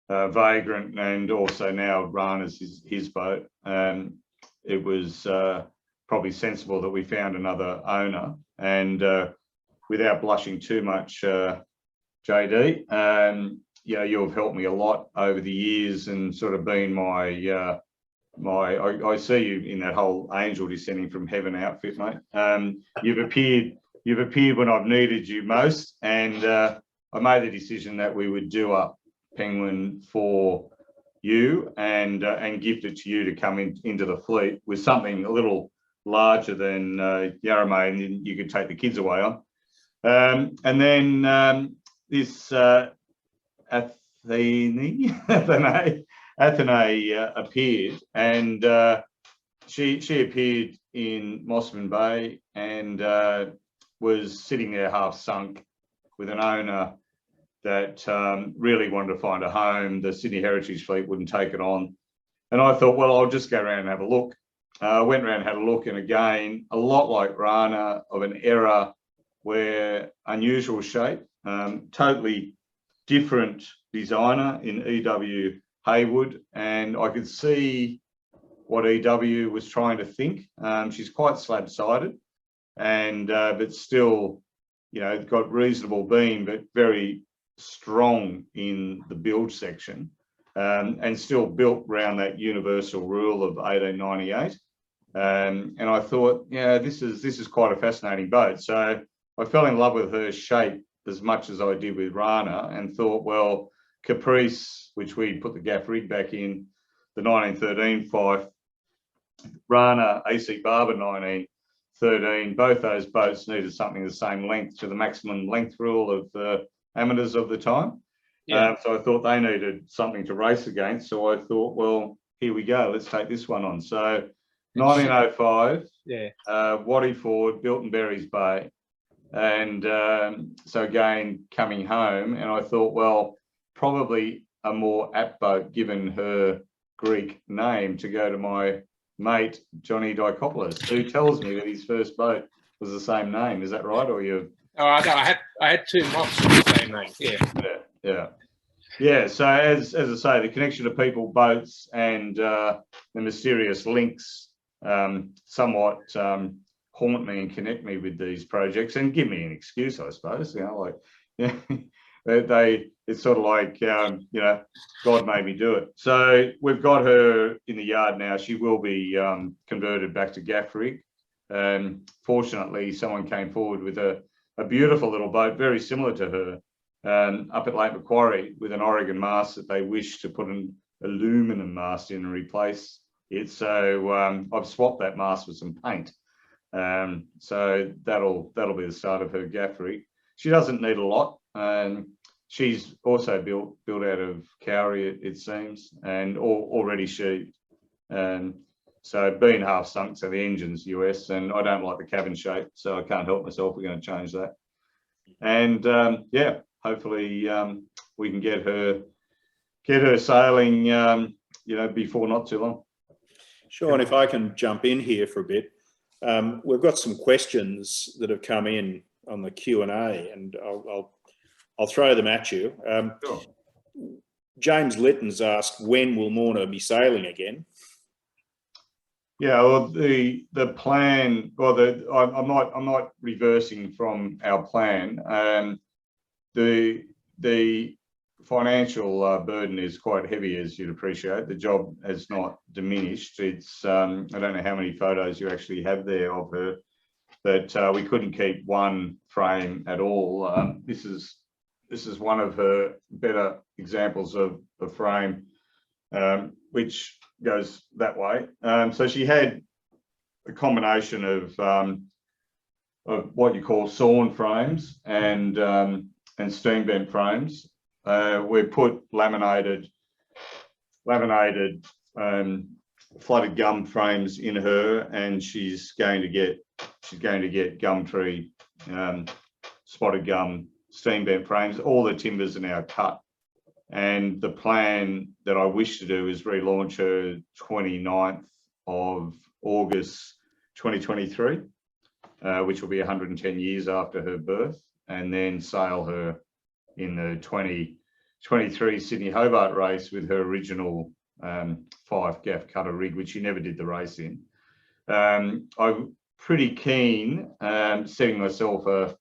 Vagrant, and also now Rana's his boat, it was probably sensible that we found another owner. And without blushing too much, JD, you've helped me a lot over the years and sort of been I see you in that whole angel descending from heaven outfit, mate. You've appeared you've appeared when I've needed you most, and I made the decision that we would do up Penguin for you and gift it to you to come into the fleet with something a little larger than Yarramay, and then you could take the kids away on. And then this Athena appeared, and she appeared in Mossman Bay and was sitting there half sunk with an owner that really wanted to find a home. The Sydney Heritage Fleet wouldn't take it on. And I thought, well, I'll just go around and have a look. Went around and had a look, and again, a lot like Rana, of an era where unusual shape, totally different designer in EW Haywood, and I could see what EW was trying to think. She's quite slab-sided, and but still, you know, got reasonable beam, but very strong in the build section, and still built around that universal rule of 1898. And I thought, yeah, this is quite a fascinating boat. So I fell in love with her shape as much as I did with Rana, and thought, well, Caprice, which we put the gaff rig back in, the 1913 Fife, Rana AC Barber 1913, both those boats needed something the same length to the maximum length rule of the amateurs of the time. Yeah. So I thought they needed something to race against. So I thought, well, here we go. Let's take this one on. So 1905, yeah, Waddy Ford, built in Berries Bay. And so again, coming home, and I thought, well, probably a more apt boat, given her Greek name, to go to my mate, Johnny Dikopoulos, who tells me that his first boat was the same name. Is that right? Or you? Oh, I had two mocks with the same name. Yeah. So as I say, the connection to people, boats, and the mysterious links somewhat haunt me and connect me with these projects, and give me an excuse, I suppose. You know, like, yeah, it's sort of like, you know, God made me do it. So we've got her in the yard now. She will be converted back to gaff rig. Fortunately, someone came forward with a beautiful little boat, very similar to her, up at Lake Macquarie, with an Oregon mast that they wish to put an aluminum mast in and replace it. So I've swapped that mast with some paint. So that'll be the start of her gaff rig. She doesn't need a lot. She's also built out of Cowrie, it seems, and already sheathed. So being half sunk, so the engine's US, and I don't like the cabin shape, so I can't help myself. We're going to change that. And yeah, hopefully we can get her sailing, you know, before not too long. Sean, if I can jump in here for a bit. We've got some questions that have come in on the Q&A, and I'll throw them at you. Sure. James Litton's asked, when will Morna be sailing again? Yeah, well, the plan, well, I'm not reversing from our plan. The financial burden is quite heavy, as you'd appreciate. The job has not diminished. It's I don't know how many photos you actually have there of her, but we couldn't keep one frame at all. This is one of her better examples of a frame, which goes that way. So she had a combination of what you call sawn frames and steam bent frames. We put laminated flooded gum frames in her, and she's going to get Gumtree spotted gum steam bent frames. All the timbers are now cut, and the plan that I wish to do is relaunch her 29th of August 2023, which will be 110 years after her birth, and then sail her in the 2023 Sydney Hobart race with her original Fife gaff cutter rig, which she never did the race in. I'm pretty keen, setting myself a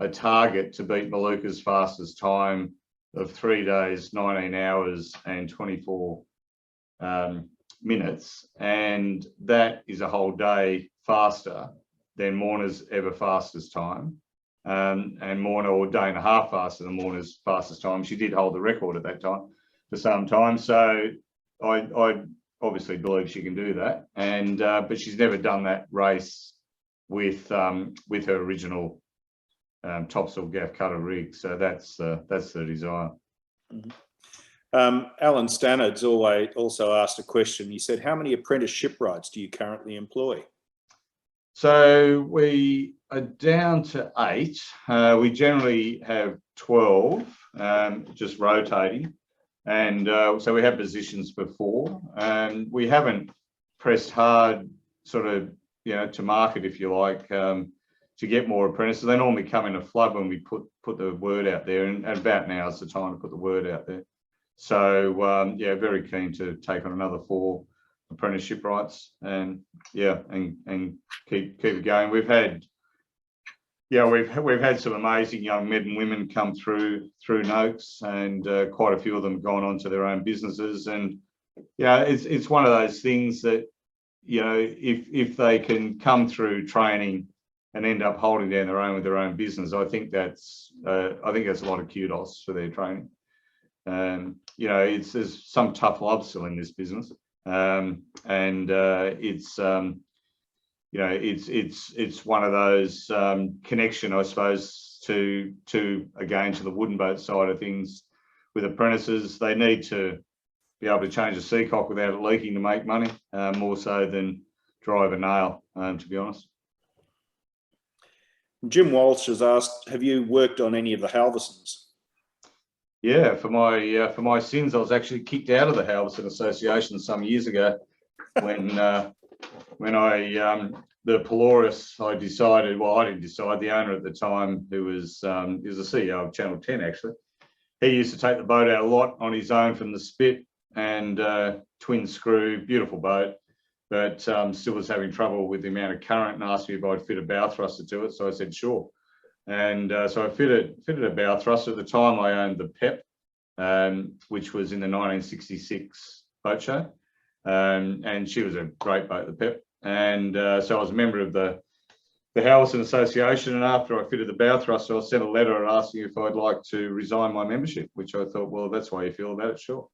target to beat Maluka's fastest time of 3 days, 19 hours and 24 minutes, and that is a whole day faster than Morna's ever fastest time. And Morna, or a day and a half faster than Morna's fastest time. She did hold the record at that time for some time. So I obviously believe she can do that. And but she's never done that race with her original topsail gaff cutter rig. So that's the desire. Alan Stannard's also asked a question. He said, how many apprentice shipwrights do you currently employ? So we are down to 8. We generally have 12, just rotating. And so we have positions for 4. And we haven't pressed hard sort of, to market, if you like, to get more apprentices. They normally come in a flood when we put the word out there. And about now is the time to put the word out there. So, yeah, very keen to take on another 4 apprenticeship rights and keep it going. We've had some amazing young men and women come through Noakes, and quite a few of them gone on to their own businesses. And it's one of those things that if they can come through training and end up holding down their own with their own business, I think that's a lot of kudos for their training. There's some tough love still in this business. It's one of those connection, I suppose, to the wooden boat side of things. With apprentices, they need to be able to change a seacock without it leaking to make money, more so than drive a nail, to be honest. Jim Walsh has asked, have you worked on any of the Halversons? Yeah, for my sins, I was actually kicked out of the Halverson Association some years ago when the Polaris, I decided, well, I didn't decide, the owner at the time, who was he was the CEO of Channel 10 actually, he used to take the boat out a lot on his own from the Spit, and twin screw, beautiful boat, but still was having trouble with the amount of current, and asked me if I'd fit a bow thruster to it. So I said, sure. And so I fitted a bow thruster. At the time, I owned the Pep, which was in the 1966 boat show. And she was a great boat, the Pep. And so I was a member of the Halverson Association. And after I fitted the bow thruster, I sent a letter asking if I'd like to resign my membership, which I thought, well, that's why you feel about it, sure.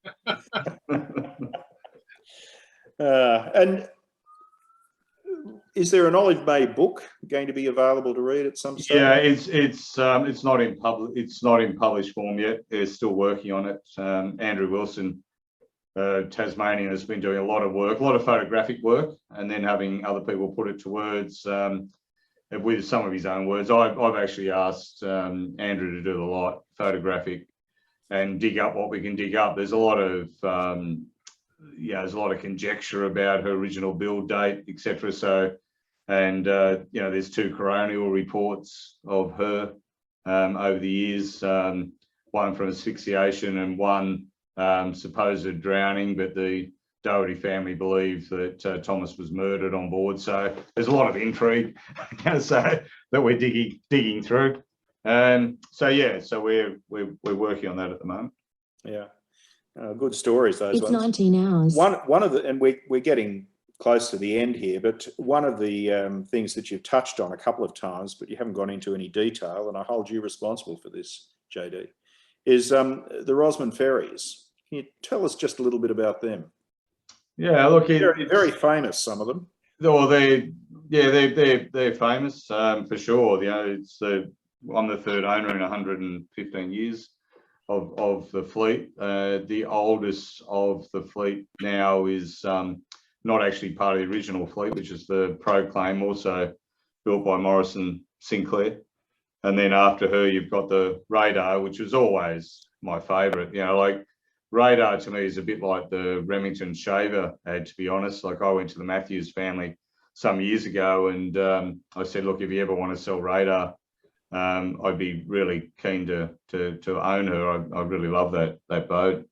And is there an Olive May book going to be available to read at some stage? Yeah, it's not in published form yet. They're still working on it. Andrew Wilson, Tasmanian, has been doing a lot of work, a lot of photographic work, and then having other people put it to words with some of his own words. I've actually asked Andrew to do the lot, photographic, and dig up what we can dig up. There's a lot of conjecture about her original build date, etc. So, and there's 2 coronial reports of her over the years, one from asphyxiation and one supposed drowning, but the Doherty family believe that Thomas was murdered on board. So there's a lot of intrigue, so that we're digging through. So we're working on that at the moment. Yeah. Good stories, those it's ones. 19 hours. One of the, and we're getting close to the end here, but one of the things that you've touched on a couple of times, but you haven't gone into any detail, and I hold you responsible for this, JD, is the Rosman Fairies. Can you tell us just a little bit about them? Yeah, look, they're very famous, some of them. Oh, they're famous for sure. I'm the 3rd owner in 115 years of the fleet. The oldest of the fleet now is not actually part of the original fleet, which is the Proclaim, also built by Morrison Sinclair. And then after her, you've got the Radar, which was always my favourite. Like Radar to me is a bit like the Remington Shaver ad, to be honest. Like I went to the Matthews family some years ago, and I said, look, if you ever want to sell Radar, I'd be really keen to own her. I really love that boat.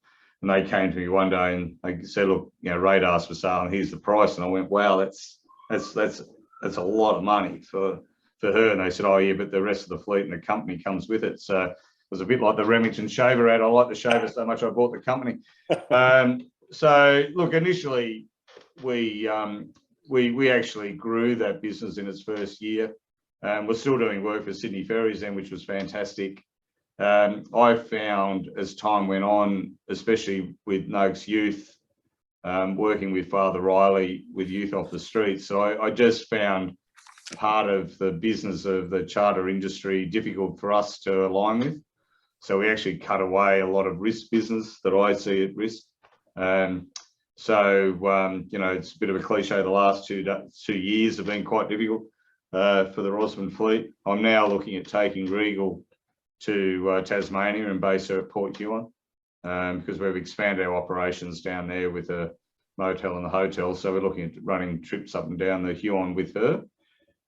And they came to me one day and they said, look, Radar's for sale and here's the price. And I went, wow, that's a lot of money for her. And they said, oh yeah, but the rest of the fleet and the company comes with it. So it was a bit like the Remington Shaver ad. I like the shaver so much I bought the company. So look, initially we we actually grew that business in its first year. We're still doing work for Sydney Ferries then, which was fantastic. I found as time went on, especially with Noakes Youth, working with Father Riley with youth off the streets. So I just found part of the business of the charter industry difficult for us to align with. So we actually cut away a lot of risk business that I see at risk. You know, it's a bit of a cliche. The last 2 years have been quite difficult for the Rosman fleet. I'm now looking at taking Regal to Tasmania and base her at Port Huon, because we've expanded our operations down there with a motel and the hotel. So we're looking at running trips up and down the Huon with her.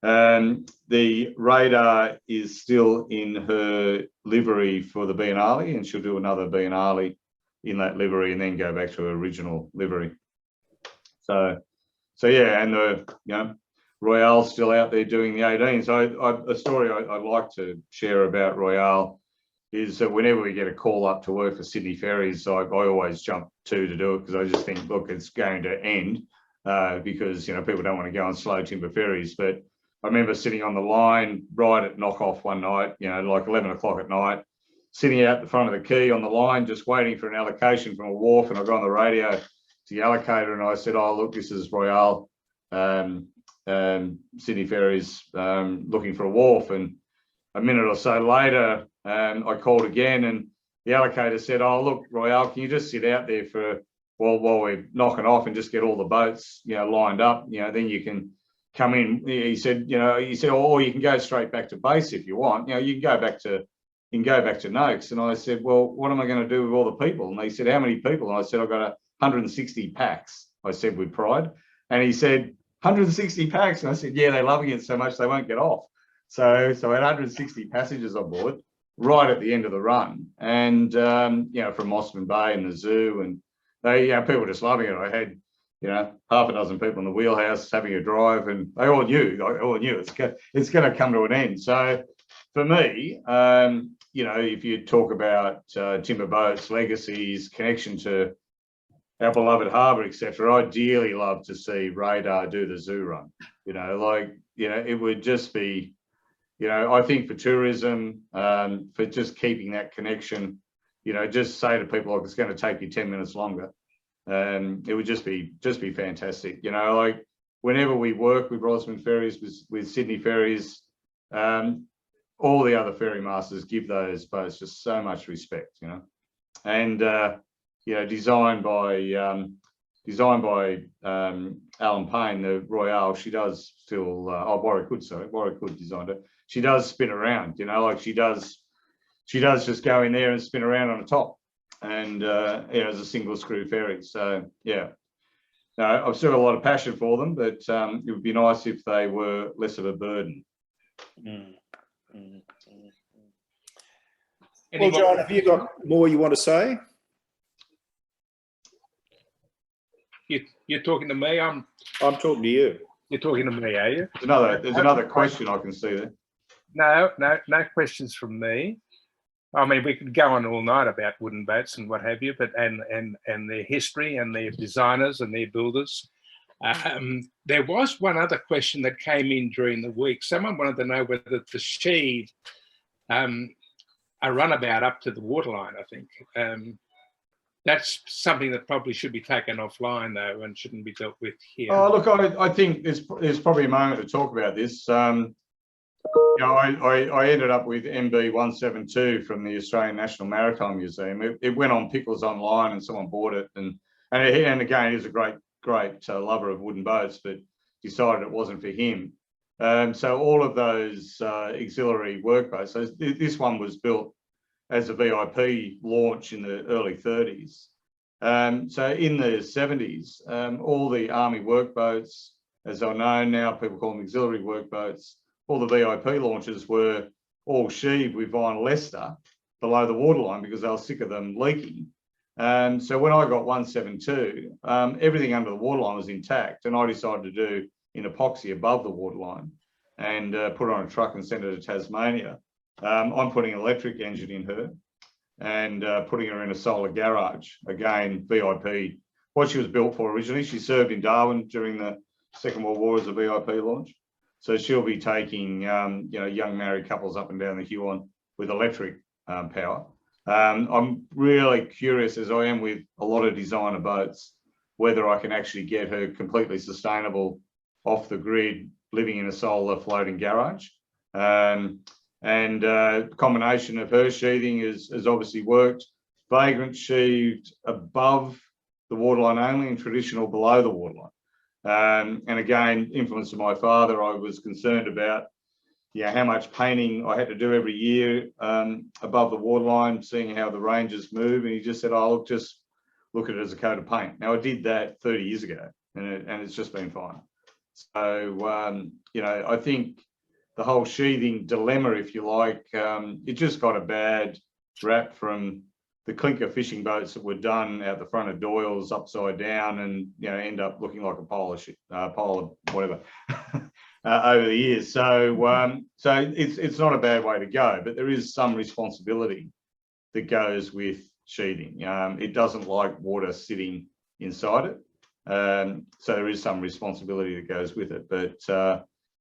The radar is still in her livery for the Biennale, and she'll do another Biennale in that livery and then go back to her original livery. So yeah, and you know, Royale's still out there doing the 18. So a story I'd like to share about Royale is that whenever we get a call up to work for Sydney Ferries, I always jump to do it, because I just think, look, it's going to end, because, you know, people don't want to go on slow timber ferries. But I remember sitting on the line right at knock-off one night, you know, like 11 o'clock at night, sitting out the front of the quay on the line, just waiting for an allocation from a wharf. And I got on the radio to the allocator and I said, oh, look, this is Royale, Sydney Ferries, looking for a wharf. And a minute or so later, I called again, and the allocator said, oh, look, Royale, can you just sit out there for while we're knocking off and just get all the boats, you know, lined up, you know, then you can come in. He said, or you can go straight back to base if you want. You know, you can go back to Noakes. And I said, well, what am I going to do with all the people? And they said, how many people? And I said, I've got 160 packs, I said with pride. And he said, 160 packs? And I said, yeah, they're loving it so much they won't get off. So I had 160 passengers on board right at the end of the run. And, you know, from Mossman Bay and the zoo, and they, you know, people were just loving it. I had, you know, half a dozen people in the wheelhouse having a drive, and they all knew it's going to come to an end. So for me, you know, if you talk about timber boats, legacies, connection to our beloved harbour, etc., I'd dearly love to see Radar do the zoo run. You know, like, you know, it would just be, you know, I think for tourism, for just keeping that connection, you know, just say to people, like, it's going to take you 10 minutes longer. It would just be fantastic. You know, like whenever we work with Rosman Fairies, with Sydney Ferries, all the other ferry masters give those boats just so much respect, you know. And you know, designed by Alan Payne, the Royale. She does still, Warwick Hood designed it. She does spin around, you know, like she does just go in there and spin around on the top, and you know, as a single screw ferry. So yeah, no, I've still got a lot of passion for them, but it would be nice if they were less of a burden. Well, John, have you got more you want to say? You're talking to me. I'm talking to you. You're talking to me, are you? There's another question I can see there. No questions from me. I mean, we could go on all night about wooden boats and what have you, but and their history and their designers and their builders. There was one other question that came in during the week. Someone wanted to know whether the Sheed a runabout up to the waterline, I think. That's something that probably should be taken offline, though, and shouldn't be dealt with here. Oh, look, I think there's probably a moment to talk about this. You know, I ended up with MB 172 from the Australian National Maritime Museum. It went on Pickles online, and someone bought it, and again, he's a great lover of wooden boats, but decided it wasn't for him. So all of those auxiliary workboats. So this one was built as a VIP launch in the early 30s. So in the 70s, all the Army workboats, as they're known now, people call them auxiliary workboats, all the VIP launches were all sheaved with vinyl ester below the waterline because they were sick of them leaking. So when I got 172, everything under the waterline was intact, and I decided to do an epoxy above the waterline and put it on a truck and send it to Tasmania. I'm putting an electric engine in her and putting her in a solar garage. Again, VIP, what she was built for originally. She served in Darwin during the Second World War as a VIP launch. So she'll be taking, young married couples up and down the Huon with electric power. I'm really curious, as I am with a lot of designer boats, whether I can actually get her completely sustainable off the grid, living in a solar floating garage. Combination of her sheathing has obviously worked. Vagrant sheathed above the waterline only and traditional below the waterline. And again, influence of my father, I was concerned about how much painting I had to do every year above the waterline, seeing how the ranges move. And he just said, oh, look, just look at it as a coat of paint. Now, I did that 30 years ago, and it's just been fine. So, I think the whole sheathing dilemma, if you like, it just got a bad rap from the clinker fishing boats that were done out the front of Doyle's upside down and, end up looking like a pile of whatever over the years. So, it's not a bad way to go, but there is some responsibility that goes with sheathing. It doesn't like water sitting inside it. So there is some responsibility that goes with it. But,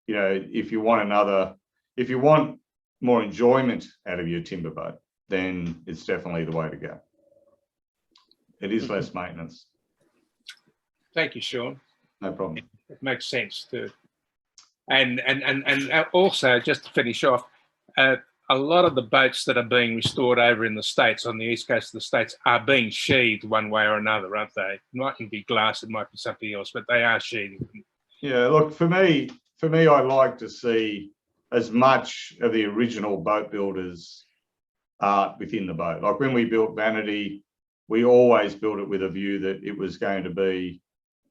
if you want more enjoyment out of your timber boat, then it's definitely the way to go. It is less maintenance. Thank you, Sean. No problem. It makes sense too. And also, just to finish off, a lot of the boats that are being restored over in the States, on the east coast of the States, are being sheathed one way or another, aren't they? It mightn't be glass, it might be something else, but they are sheathing. Yeah, look, for me, I like to see as much of the original boat builders art within the boat. Like when we built Vanity, we always built it with a view that it was going to be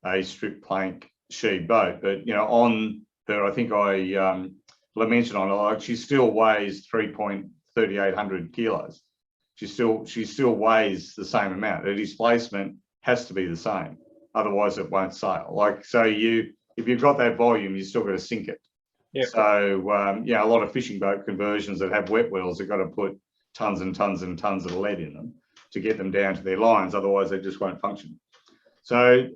a strip plank sheet boat. But on her, I think I mentioned on her, like she still weighs 3,3800 kilos. She still weighs the same amount. The displacement has to be the same, otherwise it won't sail. Like so, if you've got that volume, you still got to sink it. Yep. So a lot of fishing boat conversions that have wet wells have got to put tons and tons and tons of lead in them to get them down to their lines, otherwise they just won't function. So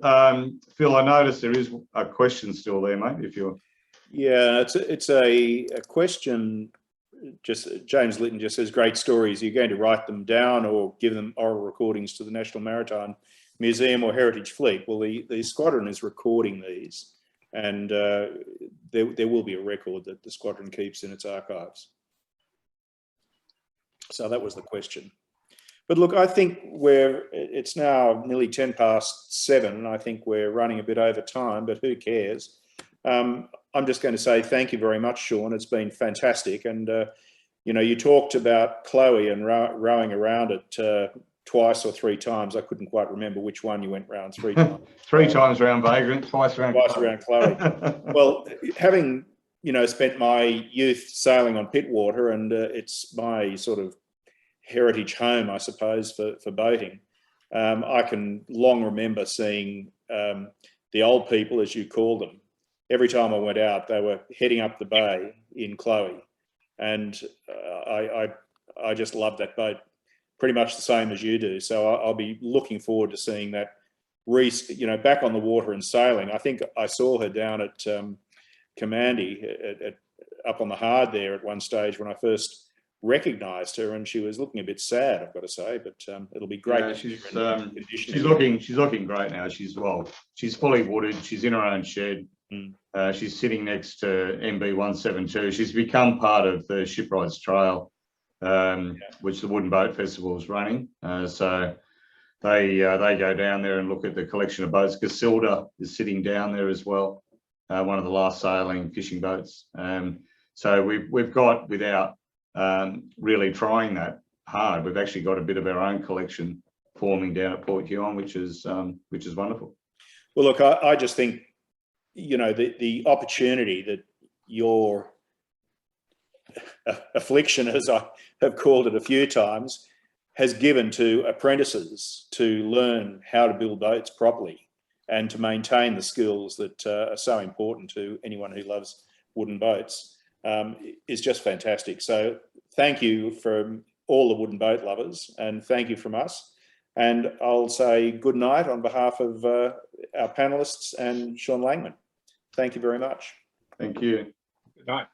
Phil, I noticed there is a question still there, mate, if you're... Yeah, it's a question. Just James Litton just says, great stories. Are you going to write them down or give them oral recordings to the National Maritime Museum or Heritage Fleet? Well, the squadron is recording these, and there will be a record that the squadron keeps in its archives. So that was the question. But look, I think it's now nearly 7:10, and I think we're running a bit over time, but who cares? I'm just going to say thank you very much, Sean. It's been fantastic. And, you talked about Chloe and rowing around it twice or three times. I couldn't quite remember which one you went round 3 times. 3 times around Vagrant, twice around Chloe. Well, having, spent my youth sailing on Pittwater, and it's my sort of heritage home, I suppose, for boating. I can long remember seeing the old people, as you call them. Every time I went out, they were heading up the bay in Chloe, and I just love that boat, pretty much the same as you do. So I'll be looking forward to seeing that, back on the water and sailing. I think I saw her down at Commandy, up on the Hard there at one stage when I first recognised her, and she was looking a bit sad, I've got to say, but it'll be great. Yeah, she's looking great now. She's fully wooded. She's in her own shed. She's sitting next to MB 172. She's become part of the Shipwrights Trail, which the Wooden Boat Festival is running. So they go down there and look at the collection of boats. Casilda is sitting down there as well, one of the last sailing fishing boats. So we've got, without really trying that hard, we've actually got a bit of our own collection forming down at Port Huon, which is wonderful. Well, look, I just think, the opportunity that your affliction, as I have called it a few times, has given to apprentices to learn how to build boats properly and to maintain the skills that are so important to anyone who loves wooden boats is just fantastic. So thank you from all the wooden boat lovers, and thank you from us. And I'll say good night on behalf of our panellists and Sean Langman. Thank you very much. Thank you. Good night.